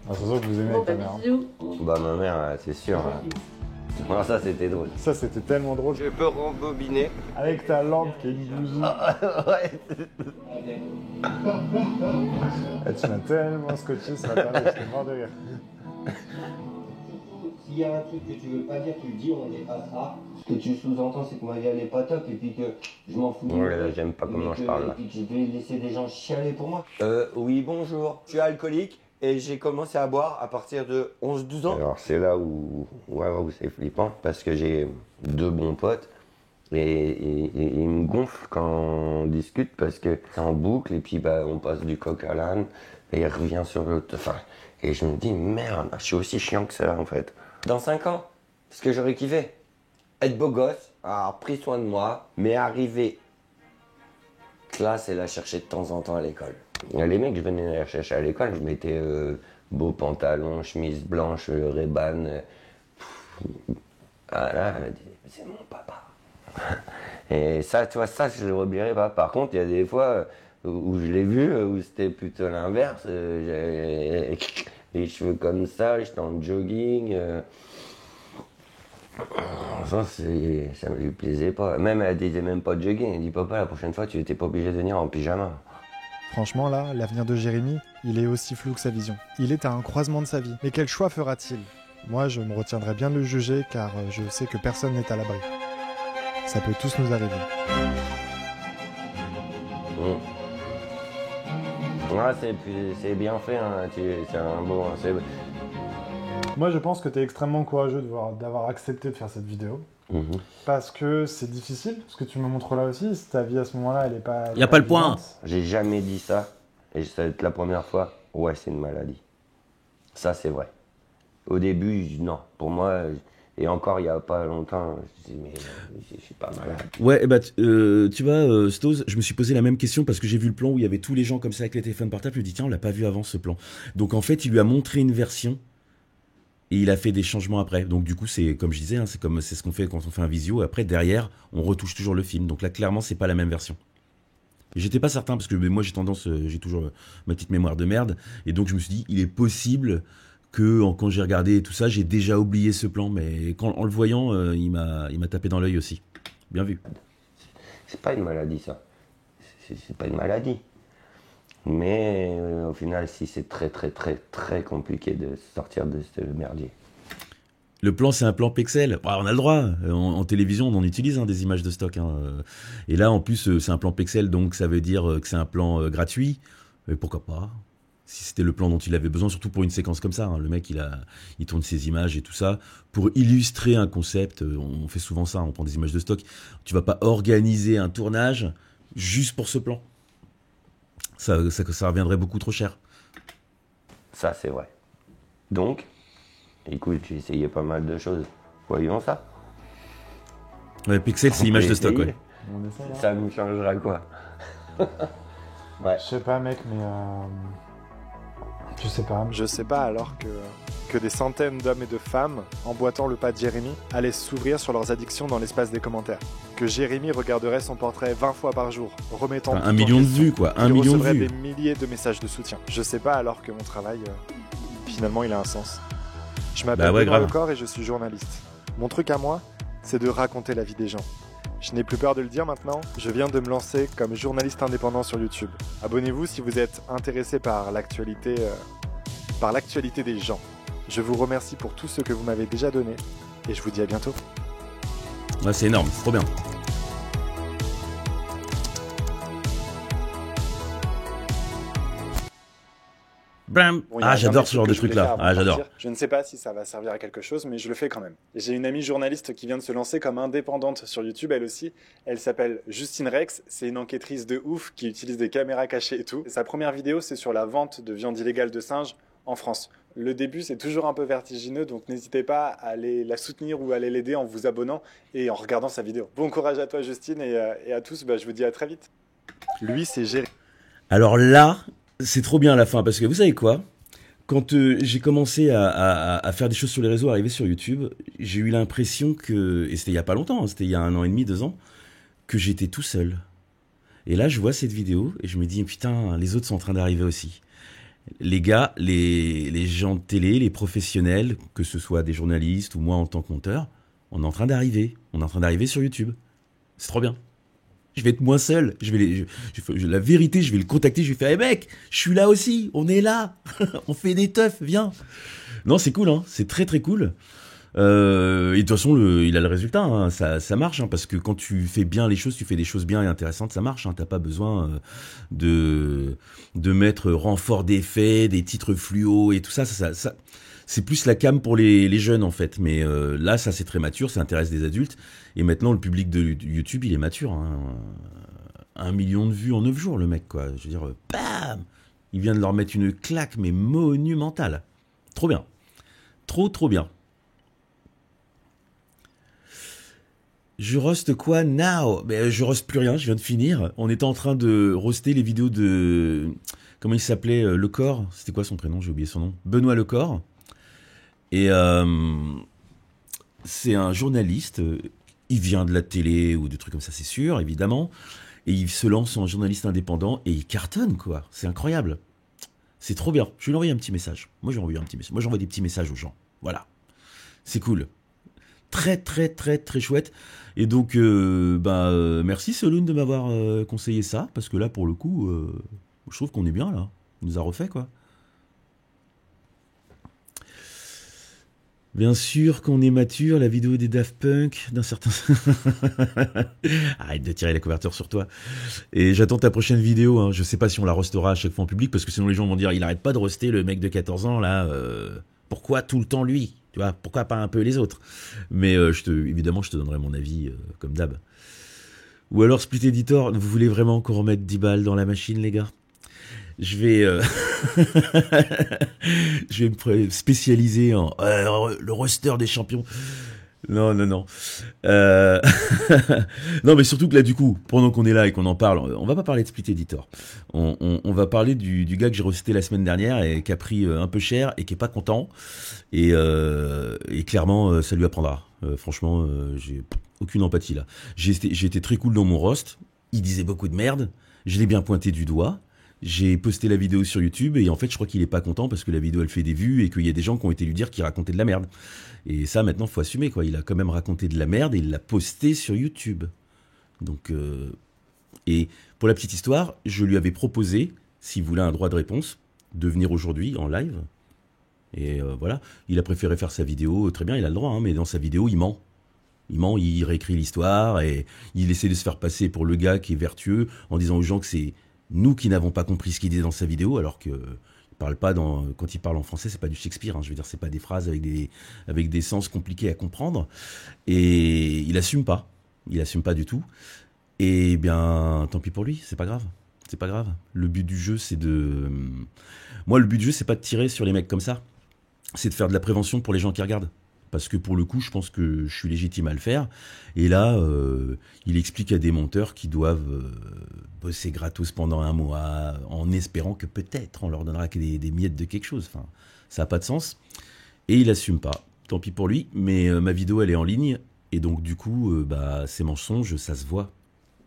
Ah, c'est sûr que vous aimez Bon, avec ta mère. bisous. Ma mère, c'est sûr. Alors ça, c'était drôle. Ça, c'était tellement drôle. Je peux rembobiner. Avec ta lampe qui est une bougie. Ouais. Ah, tu m'as tellement scotché ce matin, j'étais mort de rire. S'il y a un truc que tu veux pas dire, tu le dis, on dépassera. Ce que tu sous-entends, c'est que ma gueule est pas top et puis que je m'en fous. Ouais, là, j'aime pas comment je parle là. Et puis que je vais laisser des gens chialer pour moi. Oui, bonjour. Je suis alcoolique et j'ai commencé à boire à partir de 11-12 ans. Alors, c'est là où c'est flippant parce que j'ai 2 bons potes. Et il me gonfle quand on discute parce que c'est en boucle et puis on passe du coq à l'âne et il revient sur l'autre. Enfin, et je me dis merde, je suis aussi chiant que ça en fait. Dans 5 ans, ce que j'aurais kiffé, être beau gosse, avoir pris soin de moi, mais arriver classe et la chercher de temps en temps à l'école. Les mecs, je venais la chercher à l'école, je mettais beau pantalon, chemise blanche, Ray-Ban. Là, elle m'a dit, c'est mon papa. Et ça, tu vois, ça, je le oublierai pas. Par contre, il y a des fois où je l'ai vu, où c'était plutôt l'inverse. J'avais les cheveux comme ça, j'étais en jogging. Ça me lui plaisait pas. Même, elle disait même pas de jogging. Elle dit, papa, la prochaine fois, tu n'étais pas obligé de venir en pyjama. Franchement, là, l'avenir de Jérémy, il est aussi flou que sa vision. Il est à un croisement de sa vie. Mais quel choix fera-t-il? Moi, je me retiendrai bien de le juger, car je sais que personne n'est à l'abri. Ça peut tous nous arriver. C'est bien fait, hein. C'est un bon... Moi, je pense que tu es extrêmement courageux d'avoir accepté de faire cette vidéo. Mhm. Parce que c'est difficile, ce que tu me montres là aussi. Si ta vie à ce moment-là, elle est pas. Y a pas le point. évidente. J'ai jamais dit ça, et ça va être la première fois. Ouais, c'est une maladie. Ça, c'est vrai. Au début, non. Pour moi, et encore il y a pas longtemps, je dis mais je suis pas malade. Ouais, bah, tu vois, Stoz, je me suis posé la même question parce que j'ai vu le plan où il y avait tous les gens comme ça avec les téléphones portables. Je me dis, tiens, on l'a pas vu avant ce plan. Donc en fait, il lui a montré une version et il a fait des changements après. Donc du coup, c'est comme je disais, hein, c'est ce qu'on fait quand on fait un visio. Après, derrière, on retouche toujours le film. Donc là, clairement, c'est pas la même version. Et j'étais pas certain parce que moi, j'ai toujours ma petite mémoire de merde. Et donc je me suis dit, il est possible que quand j'ai regardé tout ça, j'ai déjà oublié ce plan. Mais en le voyant, il m'a tapé dans l'œil aussi. Bien vu. C'est pas une maladie ça. C'est pas une maladie. Mais au final, si c'est très très très très compliqué de sortir de ce merdier. Le plan, c'est un plan pixel. On a le droit. En télévision, on en utilise des images de stock. Et là, en plus, c'est un plan pixel, donc ça veut dire que c'est un plan gratuit. Et pourquoi pas? Si c'était le plan dont il avait besoin, surtout pour une séquence comme ça. Le mec, il tourne ses images et tout ça pour illustrer un concept. On fait souvent ça, on prend des images de stock. Tu vas pas organiser un tournage juste pour ce plan. Ça reviendrait beaucoup trop cher. Ça, c'est vrai. Donc, écoute, j'ai essayé pas mal de choses. Voyons ça. Ouais, pixel, c'est On image peut de stock, essayer. ouais. On essaie, hein. Ça nous changera quoi? Ouais. Je sais pas, mec, mais. Je sais pas. Je sais pas, alors que des centaines d'hommes et de femmes, emboîtant le pas de Jérémy, allaient s'ouvrir sur leurs addictions dans l'espace des commentaires. Que Jérémy regarderait son portrait 20 fois par jour, remettant. Enfin, tout 1 en million de question. vues, quoi. 1 Il million de recevrait vues. des milliers de messages de soutien. Je sais pas, alors que mon travail, finalement, il a un sens. Je m'appelle Bah ouais, Benoît grave. Lecor et je suis journaliste. Mon truc à moi, c'est de raconter la vie des gens. Je n'ai plus peur de le dire maintenant, je viens de me lancer comme journaliste indépendant sur YouTube. Abonnez-vous si vous êtes intéressé par l'actualité des gens. Je vous remercie pour tout ce que vous m'avez déjà donné et je vous dis à bientôt. Ouais, c'est énorme, c'est trop bien. Bam. Bon, il y a Ah, un j'adore dernier ce genre truc de que je voulais truc-là. faire avant Ah, de j'adore. partir. Je ne sais pas si ça va servir à quelque chose, mais je le fais quand même. J'ai une amie journaliste qui vient de se lancer comme indépendante sur YouTube, elle aussi. Elle s'appelle Justine Rex. C'est une enquêtrice de ouf qui utilise des caméras cachées et tout. Sa première vidéo, c'est sur la vente de viande illégale de singes en France. Le début, c'est toujours un peu vertigineux, donc n'hésitez pas à aller la soutenir ou à aller l'aider en vous abonnant et en regardant sa vidéo. Bon courage à toi, Justine, et à tous. Je vous dis à très vite. Lui, c'est Jérémy. Alors là, c'est trop bien à la fin, parce que vous savez quoi? Quand j'ai commencé à faire des choses sur les réseaux, à arriver sur YouTube, j'ai eu l'impression que, et c'était il y a pas longtemps, c'était il y a 1 an et demi, 2 ans, que j'étais tout seul. Et là, je vois cette vidéo et je me dis, putain, les autres sont en train d'arriver aussi. Les gars, les gens de télé, les professionnels, que ce soit des journalistes ou moi en tant que monteur, on est en train d'arriver. On est en train d'arriver sur YouTube. C'est trop bien. Je vais être moins seul. La vérité, je vais le contacter. Je vais faire, hey mec, je suis là aussi. On est là. On fait des teufs. Viens. Non, c'est cool. Hein. C'est très très cool. Et de toute façon, il a le résultat. Hein. Ça marche. Hein, parce que quand tu fais bien les choses, tu fais des choses bien et intéressantes, ça marche. Hein. T'as pas besoin de mettre renfort d'effets, des titres fluo et tout ça. C'est plus la cam pour les jeunes en fait. Mais là, ça c'est très mature. Ça intéresse des adultes. Et maintenant, le public de YouTube, il est mature. Hein. 1 million de vues en 9 jours, le mec, quoi. Je veux dire, bam! Il vient de leur mettre une claque, mais monumentale. Trop bien. Trop bien. Je roast quoi now? Je roast plus rien, je viens de finir. On était en train de roaster les vidéos de... Comment il s'appelait? Lecor. C'était quoi son prénom? J'ai oublié son nom. Benoît Lecor. Et c'est un journaliste. Il vient de la télé ou des trucs comme ça, c'est sûr, évidemment. Et il se lance en journaliste indépendant et il cartonne, quoi. C'est incroyable. C'est trop bien. Je vais lui envoyer un petit message. Moi, j'envoie des petits messages aux gens. Voilà. C'est cool. Très chouette. Et donc, merci Soloun de m'avoir conseillé ça, parce que là, pour le coup, je trouve qu'on est bien, là. Il nous a refait, quoi. Bien sûr qu'on est mature, la vidéo des Daft Punk, d'un certain... Arrête de tirer la couverture sur toi. Et j'attends ta prochaine vidéo, hein. Je sais pas si on la roastera à chaque fois en public, parce que sinon les gens vont dire, il arrête pas de roaster le mec de 14 ans, là, pourquoi tout le temps lui? Tu Tu vois, pourquoi pas un peu les autres? Mais évidemment, je te donnerai mon avis comme d'hab. Ou alors Split Editor, vous voulez vraiment qu'on remette 10 balles dans la machine, les gars? Je vais, je vais me spécialiser en le roster des champions. Non, non, non. Euh, non, mais surtout que là, du coup, pendant qu'on est là et qu'on en parle, on va pas parler de Split Editor. On va parler du gars que j'ai recité la semaine dernière et qui a pris un peu cher et qui est pas content. Et clairement, ça lui apprendra. Franchement, j'ai aucune empathie là. J'ai été très cool dans mon roast. Il disait beaucoup de merde. Je l'ai bien pointé du doigt. J'ai posté la vidéo sur YouTube et en fait je crois qu'il est pas content parce que la vidéo elle fait des vues et qu'il y a des gens qui ont été lui dire qu'il racontait de la merde. Et ça maintenant faut assumer quoi, il a quand même raconté de la merde et il l'a posté sur YouTube. Donc et pour la petite histoire, je lui avais proposé, s'il voulait un droit de réponse, de venir aujourd'hui en live. Et voilà, il a préféré faire sa vidéo, très bien, il a le droit, hein, mais dans sa vidéo il ment. Il ment, il réécrit l'histoire et il essaie de se faire passer pour le gars qui est vertueux en disant aux gens que c'est nous qui n'avons pas compris ce qu'il disait dans sa vidéo, alors que il parle pas quand il parle en français, c'est pas du Shakespeare. Hein, je veux dire, c'est pas des phrases avec des sens compliqués à comprendre. Et il assume pas. Il assume pas du tout. Et bien, tant pis pour lui. C'est pas grave. C'est pas grave. Le but du jeu, c'est de. Moi, le but du jeu, c'est pas de tirer sur les mecs comme ça. C'est de faire de la prévention pour les gens qui regardent. Parce que pour le coup, je pense que je suis légitime à le faire. Et là, il explique à des monteurs qui doivent bosser gratos pendant un mois, en espérant que peut-être on leur donnera que des miettes de quelque chose. Enfin, ça n'a pas de sens. Et il assume pas. Tant pis pour lui, mais ma vidéo, elle est en ligne. Et donc, du coup, ces mensonges, ça se voit.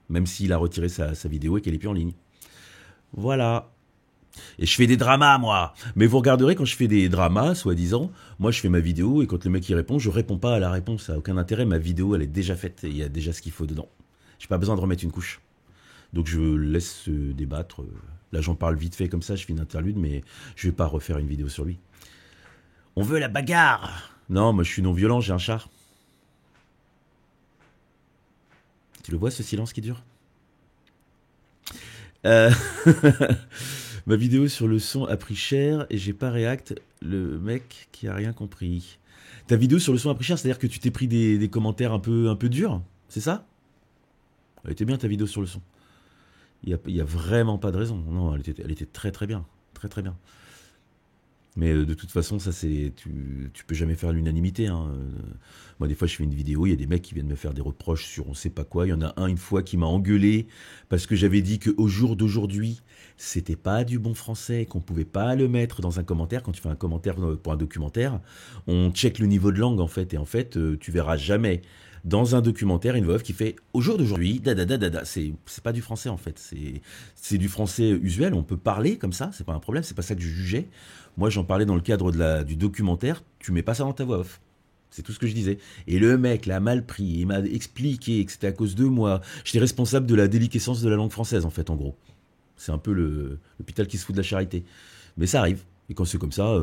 Même s'il a retiré sa vidéo et qu'elle est plus en ligne. Voilà. Et je fais des dramas, moi. Mais vous regarderez quand je fais des dramas, soi-disant, moi je fais ma vidéo et quand le mec y répond, je réponds pas à la réponse. Ça n'a aucun intérêt. Ma vidéo, elle est déjà faite et il y a déjà ce qu'il faut dedans. J'ai pas besoin de remettre une couche. Donc je laisse débattre. Là, j'en parle vite fait comme ça, je fais une interlude, mais je vais pas refaire une vidéo sur lui. On veut la bagarre. Non, moi je suis non violent, j'ai un char. Tu le vois, ce silence qui dure? Ma vidéo sur le son a pris cher et j'ai pas réact, le mec qui a rien compris. Ta vidéo sur le son a pris cher, c'est-à-dire que tu t'es pris des commentaires un peu durs, c'est ça? Elle était bien ta vidéo sur le son. Il y a vraiment pas de raison. Non, elle était très très bien, très très bien. Mais de toute façon, ça c'est tu peux jamais faire l'unanimité. Hein. Moi, des fois, je fais une vidéo, il y a des mecs qui viennent me faire des reproches sur on sait pas quoi. Il y en a un une fois qui m'a engueulé parce que j'avais dit qu'au jour d'aujourd'hui, c'était pas du bon français, qu'on pouvait pas le mettre dans un commentaire. Quand tu fais un commentaire pour un documentaire, on check le niveau de langue en fait. Et en fait, tu verras jamais dans un documentaire une voix off qui fait au jour d'aujourd'hui, da. C'est pas du français en fait. C'est du français usuel. On peut parler comme ça, c'est pas un problème. C'est pas ça que je jugeais. Moi, j'en parlais dans le cadre du documentaire. Tu mets pas ça dans ta voix off. C'est tout ce que je disais. Et le mec l'a mal pris. Il m'a expliqué que c'était à cause de moi. J'étais responsable de la déliquescence de la langue française, en fait, en gros. C'est un peu l'hôpital qui se fout de la charité. Mais ça arrive. Et quand c'est comme ça,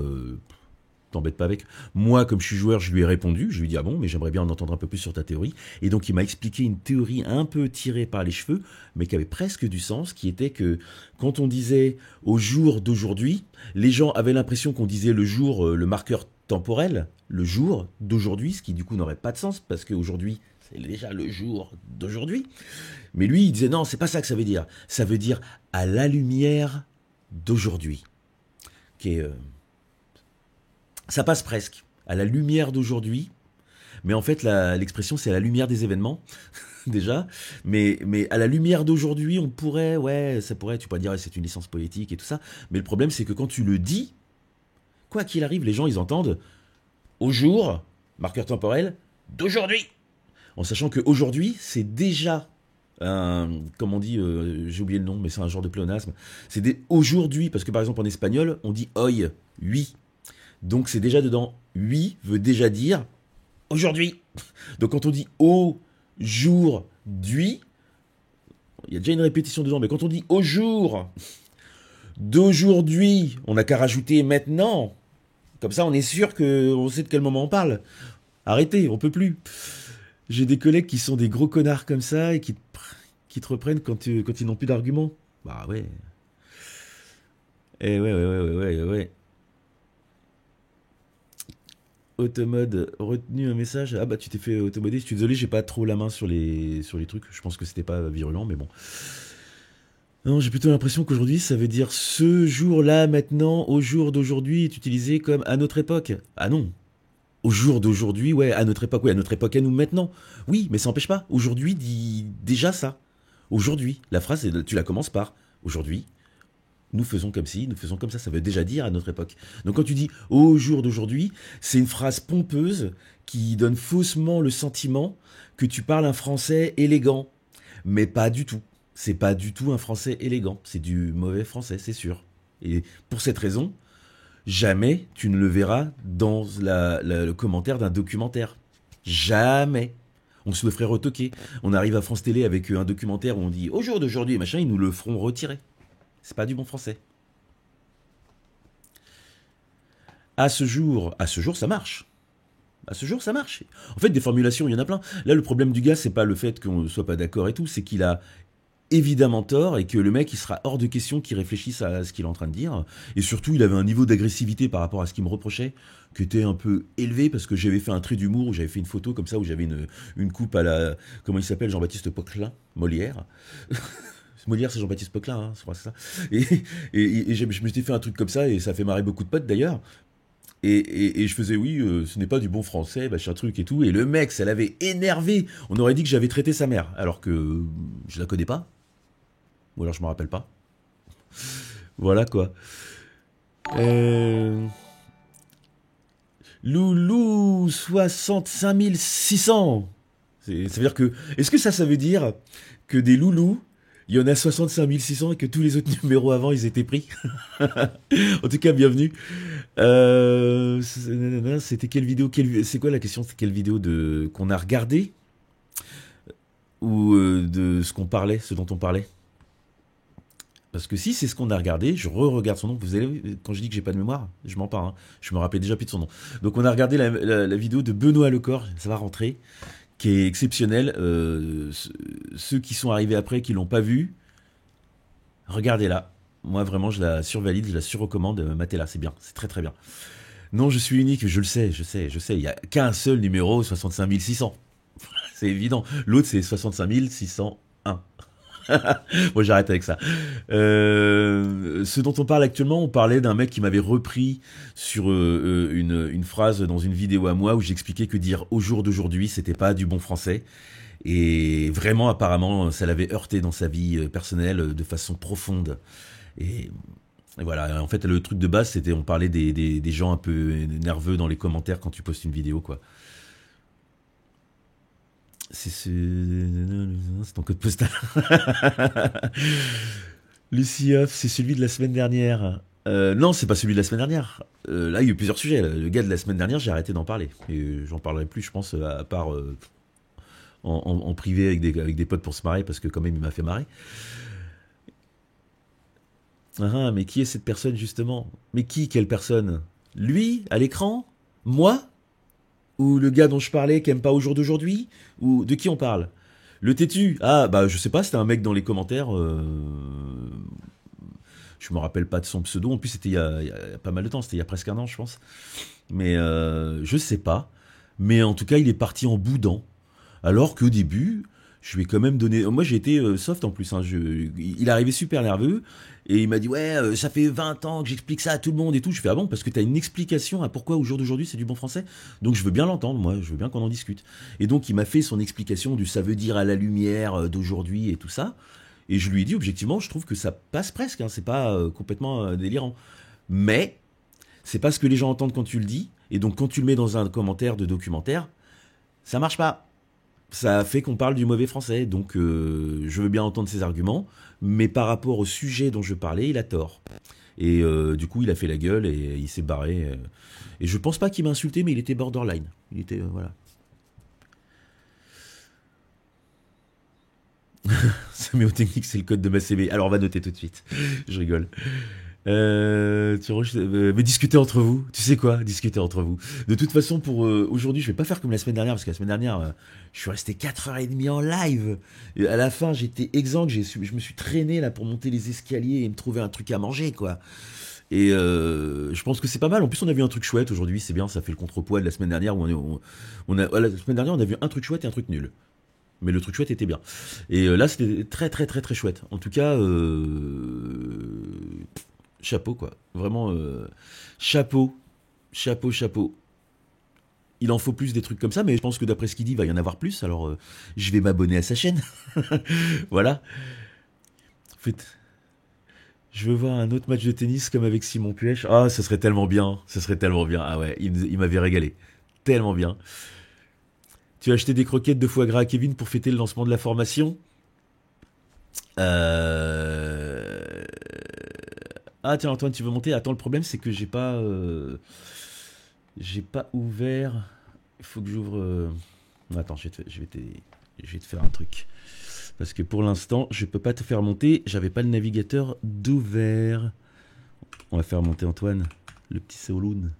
t'embêtes pas avec. Moi, comme je suis joueur, je lui ai répondu. Je lui ai dit, ah bon, mais j'aimerais bien en entendre un peu plus sur ta théorie. Et donc, il m'a expliqué une théorie un peu tirée par les cheveux, mais qui avait presque du sens, qui était que quand on disait au jour d'aujourd'hui, les gens avaient l'impression qu'on disait le jour, le marqueur temporel, le jour d'aujourd'hui, ce qui du coup n'aurait pas de sens, parce qu'aujourd'hui, c'est déjà le jour d'aujourd'hui. Mais lui, il disait, non, c'est pas ça que ça veut dire. Ça veut dire à la lumière d'aujourd'hui. Qui est... ça passe presque à la lumière d'aujourd'hui, mais en fait l'expression c'est à la lumière des événements déjà, mais à la lumière d'aujourd'hui on pourrait, ouais ça pourrait, tu pourrais dire ouais, c'est une licence poétique et tout ça, mais le problème c'est que quand tu le dis, quoi qu'il arrive les gens ils entendent au jour, marqueur temporel, d'aujourd'hui, en sachant que aujourd'hui c'est déjà comme on dit, j'ai oublié le nom mais c'est un genre de pléonasme, c'est aujourd'hui, parce que par exemple en espagnol on dit hoy, oui. Donc c'est déjà dedans. Oui veut déjà dire aujourd'hui. Donc quand on dit aujourd'hui, il y a déjà une répétition dedans, mais quand on dit au jour d'aujourd'hui, on n'a qu'à rajouter maintenant. Comme ça on est sûr qu'on sait de quel moment on parle. Arrêtez, on peut plus. J'ai des collègues qui sont des gros connards comme ça et qui te reprennent quand ils n'ont plus d'arguments. Bah ouais. Eh ouais. Automode, retenu un message. Ah bah tu t'es fait automoder. Je suis désolé, j'ai pas trop la main sur les trucs. Je pense que c'était pas virulent, mais bon. Non, j'ai plutôt l'impression qu'aujourd'hui, ça veut dire ce jour-là, maintenant, au jour d'aujourd'hui, est utilisé comme à notre époque. Ah non. Au jour d'aujourd'hui, ouais, à notre époque, oui, à notre époque, à nous maintenant. Oui, mais ça n'empêche pas. Aujourd'hui dit déjà ça. Aujourd'hui. La phrase, tu la commences par aujourd'hui. Nous faisons comme si, nous faisons comme ça veut déjà dire à notre époque. Donc quand tu dis au jour d'aujourd'hui, c'est une phrase pompeuse qui donne faussement le sentiment que tu parles un français élégant. Mais pas du tout. C'est pas du tout un français élégant. C'est du mauvais français, c'est sûr. Et pour cette raison, jamais tu ne le verras dans le commentaire d'un documentaire. Jamais. On se le ferait retoquer. On arrive à France Télé avec un documentaire où on dit au jour d'aujourd'hui, machin, ils nous le feront retirer. C'est pas du bon français. À ce jour, ça marche. À ce jour, ça marche. En fait, des formulations, il y en a plein. Là, le problème du gars, c'est pas le fait qu'on ne soit pas d'accord et tout, c'est qu'il a évidemment tort et que le mec, il sera hors de question qu'il réfléchisse à ce qu'il est en train de dire. Et surtout, il avait un niveau d'agressivité par rapport à ce qu'il me reprochait qui était un peu élevé parce que j'avais fait un trait d'humour où j'avais fait une photo comme ça où j'avais une coupe à la... Comment il s'appelle, Jean-Baptiste Poquelin, Molière. Molière, c'est Jean-Baptiste Poquelin, hein, je crois que c'est ça. Et je me suis fait un truc comme ça, et ça fait marrer beaucoup de potes d'ailleurs. Et je faisais, oui, ce n'est pas du bon français, machin truc et tout. Et le mec, ça l'avait énervé. On aurait dit que j'avais traité sa mère, alors que je la connais pas. Ou alors je me rappelle pas. Voilà quoi. Loulou, 65 600. Ça veut dire que... Est-ce que ça veut dire que des loulous, il y en a 65 600 et que tous les autres numéros avant, ils étaient pris? En tout cas, bienvenue. C'était quelle vidéo? C'est quoi la question? C'est quelle vidéo qu'on a regardé? Ou de ce qu'on parlait, ce dont on parlait? Parce que si c'est ce qu'on a regardé, je re-regarde son nom. Vous allez, quand je dis que j'ai pas de mémoire, je mens pas. Hein. Je me rappelais déjà plus de son nom. Donc on a regardé la vidéo de Benoît Lecor, ça va rentrer, qui est exceptionnelle. Ceux qui sont arrivés après, qui l'ont pas vu, regardez-la. Moi vraiment, je la survalide, je la surrecommande. Matez-la, c'est bien, c'est très très bien. Non, je suis unique, je le sais. Il y a qu'un seul numéro, 65 600. C'est évident. L'autre c'est 65 601. Bon, j'arrête avec ça. Ce dont on parle actuellement, on parlait d'un mec qui m'avait repris sur une phrase dans une vidéo à moi où j'expliquais que dire au jour d'aujourd'hui, c'était pas du bon français. Et vraiment, apparemment, ça l'avait heurté dans sa vie personnelle de façon profonde. Et voilà, en fait, le truc de base, c'était, on parlait des gens un peu nerveux dans les commentaires quand tu postes une vidéo, quoi. C'est ton code postal. Lucie Off, c'est celui de la semaine dernière. Non, c'est pas celui de la semaine dernière. Là, il y a eu plusieurs sujets. Le gars de la semaine dernière, j'ai arrêté d'en parler. Et j'en parlerai plus, je pense, à part en privé avec des potes pour se marrer, parce que quand même, il m'a fait marrer. Ah, mais qui est cette personne, justement? Mais quelle personne? Lui, à l'écran? Moi? Ou le gars dont je parlais qui aime pas au jour d'aujourd'hui? Ou de qui on parle? Le têtu? Ah, bah je sais pas, c'était un mec dans les commentaires. Je me rappelle pas de son pseudo. En plus, c'était il y a pas mal de temps, c'était il y a presque un an, je pense. Mais je sais pas. Mais en tout cas, il est parti en boudant. Alors qu'au début, je lui ai quand même donné... Moi, j'ai été soft en plus. Hein. Il est arrivé super nerveux. Et il m'a dit, ouais, ça fait 20 ans que j'explique ça à tout le monde et tout. Je fais, ah bon, parce que tu as une explication à pourquoi au jour d'aujourd'hui c'est du bon français. Donc je veux bien l'entendre, moi, je veux bien qu'on en discute. Et donc il m'a fait son explication du ça veut dire à la lumière d'aujourd'hui et tout ça. Et je lui ai dit, objectivement, je trouve que ça passe presque, hein, c'est pas complètement délirant. Mais c'est pas ce que les gens entendent quand tu le dis. Et donc quand tu le mets dans un commentaire de documentaire, ça marche pas. Ça fait qu'on parle du mauvais français, donc je veux bien entendre ses arguments, mais par rapport au sujet dont je parlais, il a tort. Et du coup, il a fait la gueule et il s'est barré. Et je pense pas qu'il m'a insulté, mais il était borderline. Il était, voilà. Séméotechnique, c'est le code de ma CV. Alors, on va noter tout de suite. Je rigole. Mais discutez entre vous. Tu sais quoi? Discutez entre vous. De toute façon, pour aujourd'hui, je vais pas faire comme la semaine dernière, parce que la semaine dernière, je suis resté 4h30 en live. Et à la fin, j'étais exsangue. Je me suis traîné là pour monter les escaliers et me trouver un truc à manger, quoi. Et je pense que c'est pas mal. En plus, on a vu un truc chouette aujourd'hui, c'est bien, ça fait le contrepoids de la semaine dernière où la semaine dernière, on a vu un truc chouette et un truc nul. Mais le truc chouette était bien. Et là, c'était très très très très chouette. En tout cas, chapeau quoi. Vraiment, chapeau, chapeau, chapeau. Il en faut plus des trucs comme ça, mais je pense que d'après ce qu'il dit, il va y en avoir plus. Alors, je vais m'abonner à sa chaîne. Voilà. En fait, je veux voir un autre match de tennis comme avec Simon Puech. Ah, ce serait tellement bien. Ce serait tellement bien. Ah ouais, il m'avait régalé. Tellement bien. Tu as acheté des croquettes de foie gras à Kevin pour fêter le lancement de la formation. Ah tiens Antoine, tu veux monter? Attends, le problème c'est que j'ai pas ouvert. Il faut que j'ouvre. Attends, je vais te faire un truc. Parce que pour l'instant, je peux pas te faire monter. J'avais pas le navigateur d'ouvert. On va faire monter Antoine, le petit Soloun.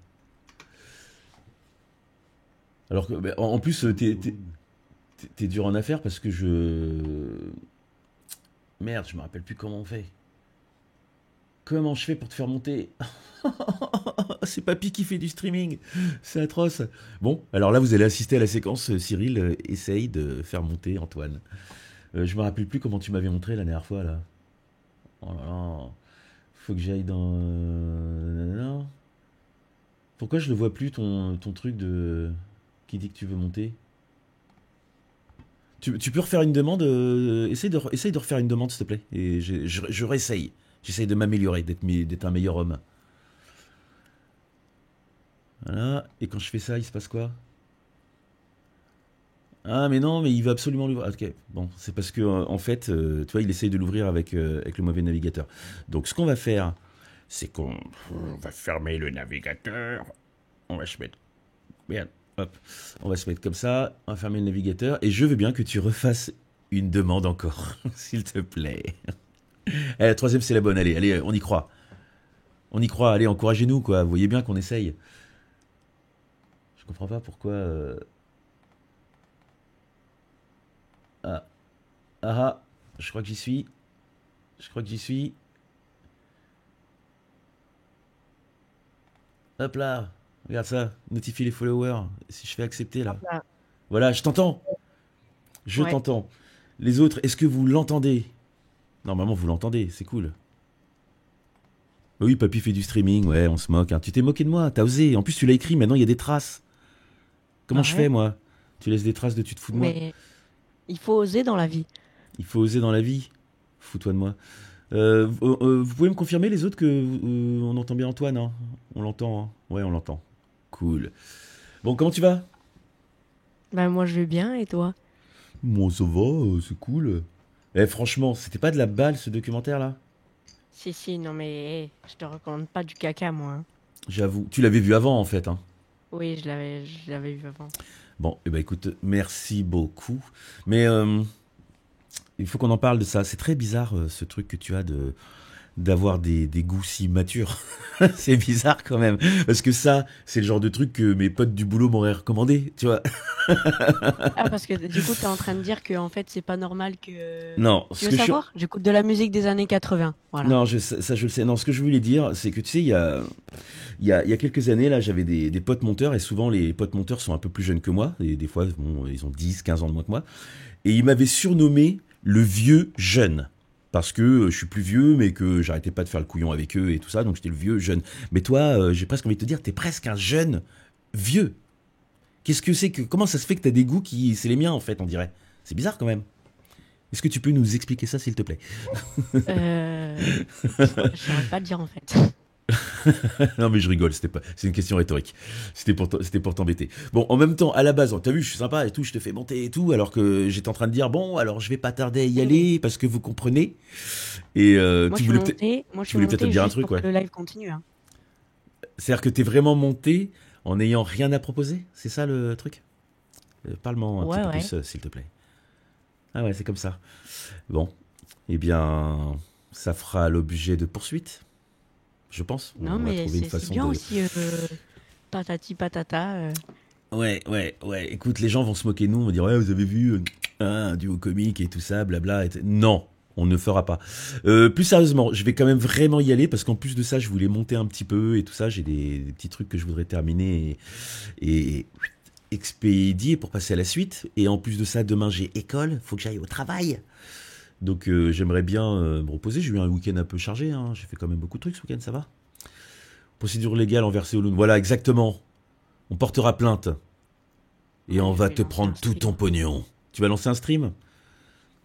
Alors que, en plus, t'es dur en affaires parce que Merde, je me rappelle plus comment on fait. Comment je fais pour te faire monter? C'est Papy qui fait du streaming. C'est atroce. Bon, alors là, vous allez assister à la séquence. Cyril essaye de faire monter Antoine. Je me rappelle plus comment tu m'avais montré la dernière fois, là. Oh là là. Faut que j'aille dans... Non. Pourquoi je ne vois plus ton truc de... qui dit que tu veux monter? Tu peux refaire une demande? Essaye de refaire une demande, s'il te plaît. Et je réessaye. J'essaye de m'améliorer, d'être un meilleur homme. Voilà. Et quand je fais ça, il se passe quoi? Ah, mais non, mais il veut absolument l'ouvrir. Ok, bon, c'est parce que, en fait, tu vois, il essaye de l'ouvrir avec le mauvais navigateur. Donc, ce qu'on va faire, c'est qu'on va fermer le navigateur. On va se mettre... Merde, hop. On va se mettre comme ça, on va fermer le navigateur. Et je veux bien que tu refasses une demande encore, s'il te plaît. La troisième, c'est la bonne. Allez, on y croit. On y croit, allez, encouragez-nous, quoi. Vous voyez bien qu'on essaye. Je comprends pas pourquoi... Ah, je crois que j'y suis. Hop là, regarde ça, notifie les followers. Si je fais accepter là. Là. Voilà, je t'entends. Je Ouais. t'entends. Les autres, est-ce que vous l'entendez? Normalement, vous l'entendez, c'est cool. Oui, Papy fait du streaming, ouais, on se moque. Hein. Tu t'es moqué de moi, t'as osé. En plus, tu l'as écrit, maintenant il y a des traces. Comment je Ouais. fais, moi? Tu laisses des traces de tu te fous de moi? Mais il faut oser dans la vie. Il faut oser dans la vie. Fous-toi de moi. Vous pouvez me confirmer les autres que on entend bien Antoine, hein? On l'entend, hein? Ouais, on l'entend. Cool. Bon, comment tu vas? Ben moi je vais bien et toi? Bon, ça va, c'est cool. Eh, franchement, c'était pas de la balle ce documentaire là? Si, non mais je te recommande pas du caca moi. Hein. J'avoue. Tu l'avais vu avant en fait, hein? Oui, je l'avais vu avant. Bon, eh ben écoute, merci beaucoup. Mais il faut qu'on en parle de ça. C'est très bizarre ce truc que tu as d'avoir des goûts si matures. C'est bizarre quand même. Parce que ça, c'est le genre de truc que mes potes du boulot m'auraient recommandé, tu vois. Ah parce que du coup t'es en train de dire que en fait c'est pas normal que... Non, Tu ce veux que je suis... savoir? J'écoute de la musique des années 80. Voilà. Non, ça je le sais. Non, ce que je voulais dire, c'est que tu sais, il y a quelques années, là, j'avais des potes monteurs, et souvent les potes monteurs sont un peu plus jeunes que moi, et des fois, bon, ils ont 10, 15 ans de moins que moi, et ils m'avaient surnommé le vieux jeune. Parce que je suis plus vieux, mais que j'arrêtais pas de faire le couillon avec eux et tout ça, donc j'étais le vieux jeune. Mais toi, j'ai presque envie de te dire, t'es presque un jeune vieux. Qu'est-ce que c'est que... Comment ça se fait que t'as des goûts qui... C'est les miens, en fait, on dirait. C'est bizarre, quand même. Est-ce que tu peux nous expliquer ça, s'il te plaît? Je saurais pas te dire en fait. Non mais je rigole, c'est une question rhétorique. C'était pour t'embêter. Bon, en même temps, à la base, t'as vu, je suis sympa et tout, je te fais monter et tout, alors que j'étais en train de dire bon, alors je vais pas tarder à y aller parce que vous comprenez. Et Moi tu je suis voulais peut-être, montée, tu voulais peut-être me dire un juste truc, pour ouais. que le live continue. Hein. C'est-à-dire que t'es vraiment monté en n'ayant rien à proposer, c'est ça le truc? Parle-moi un Ouais, petit peu ouais. plus, s'il te plaît. Ah ouais, c'est comme ça. Bon, eh bien, ça fera l'objet de poursuites, je pense. Non On va mais trouver une c'est façon bien de... aussi patati patata. Ouais. Écoute, les gens vont se moquer de nous, on va dire ouais, vous avez vu un duo comique et tout ça, blabla. Non, On ne fera pas. Plus sérieusement, je vais quand même vraiment y aller parce qu'en plus de ça, je voulais monter un petit peu et tout ça. J'ai des petits trucs que je voudrais terminer et expédier pour passer à la suite. Et en plus de ça, demain j'ai école, faut que j'aille au travail. Donc j'aimerais bien me reposer. J'ai eu un week-end un peu chargé. Hein. J'ai fait quand même beaucoup de trucs ce week-end, ça va. Procédure légale envers Séoloun. Voilà, exactement. On portera plainte. Et Ouais, on je va vais te lancer prendre un tout stream. ton pognon. Tu vas lancer un stream?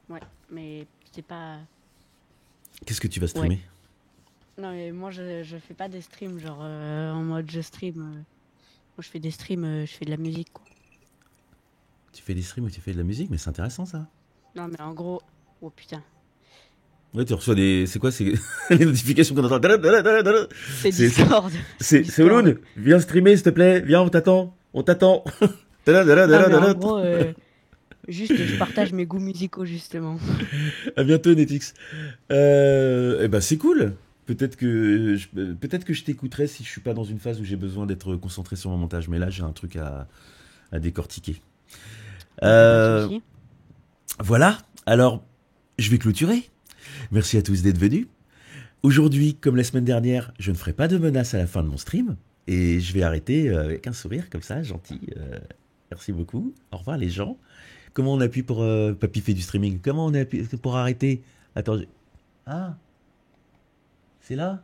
Ouais, mais c'est pas. Qu'est-ce que tu vas streamer? Non, mais moi je fais pas des streams genre en mode je stream. Moi je fais des streams, je fais de la musique quoi. Tu fais des streams ou tu fais de la musique? Mais c'est intéressant ça. Non, mais en gros. Oh putain. Ouais, tu reçois des. C'est quoi? C'est les notifications qu'on entend. C'est C'est- Discord. C'est Discord. Ouloun, viens streamer s'il te plaît. Viens, on t'attend. On t'attend. Non, mais en gros, juste je partage mes goûts musicaux justement. À bientôt, Netix. Eh ben, c'est cool. Peut-être que je t'écouterai si je suis pas dans une phase où j'ai besoin d'être concentré sur mon montage. Mais là, j'ai un truc à décortiquer. Pas de souci. Voilà. Alors, je vais clôturer. Merci à tous d'être venus. Aujourd'hui, comme la semaine dernière, je ne ferai pas de menaces à la fin de mon stream. Et je vais arrêter avec un sourire comme ça, gentil. Merci beaucoup. Au revoir les gens. Comment on appuie pour... Papy fait du streaming. Comment on appuie pour arrêter? Attends. Ah. C'est là?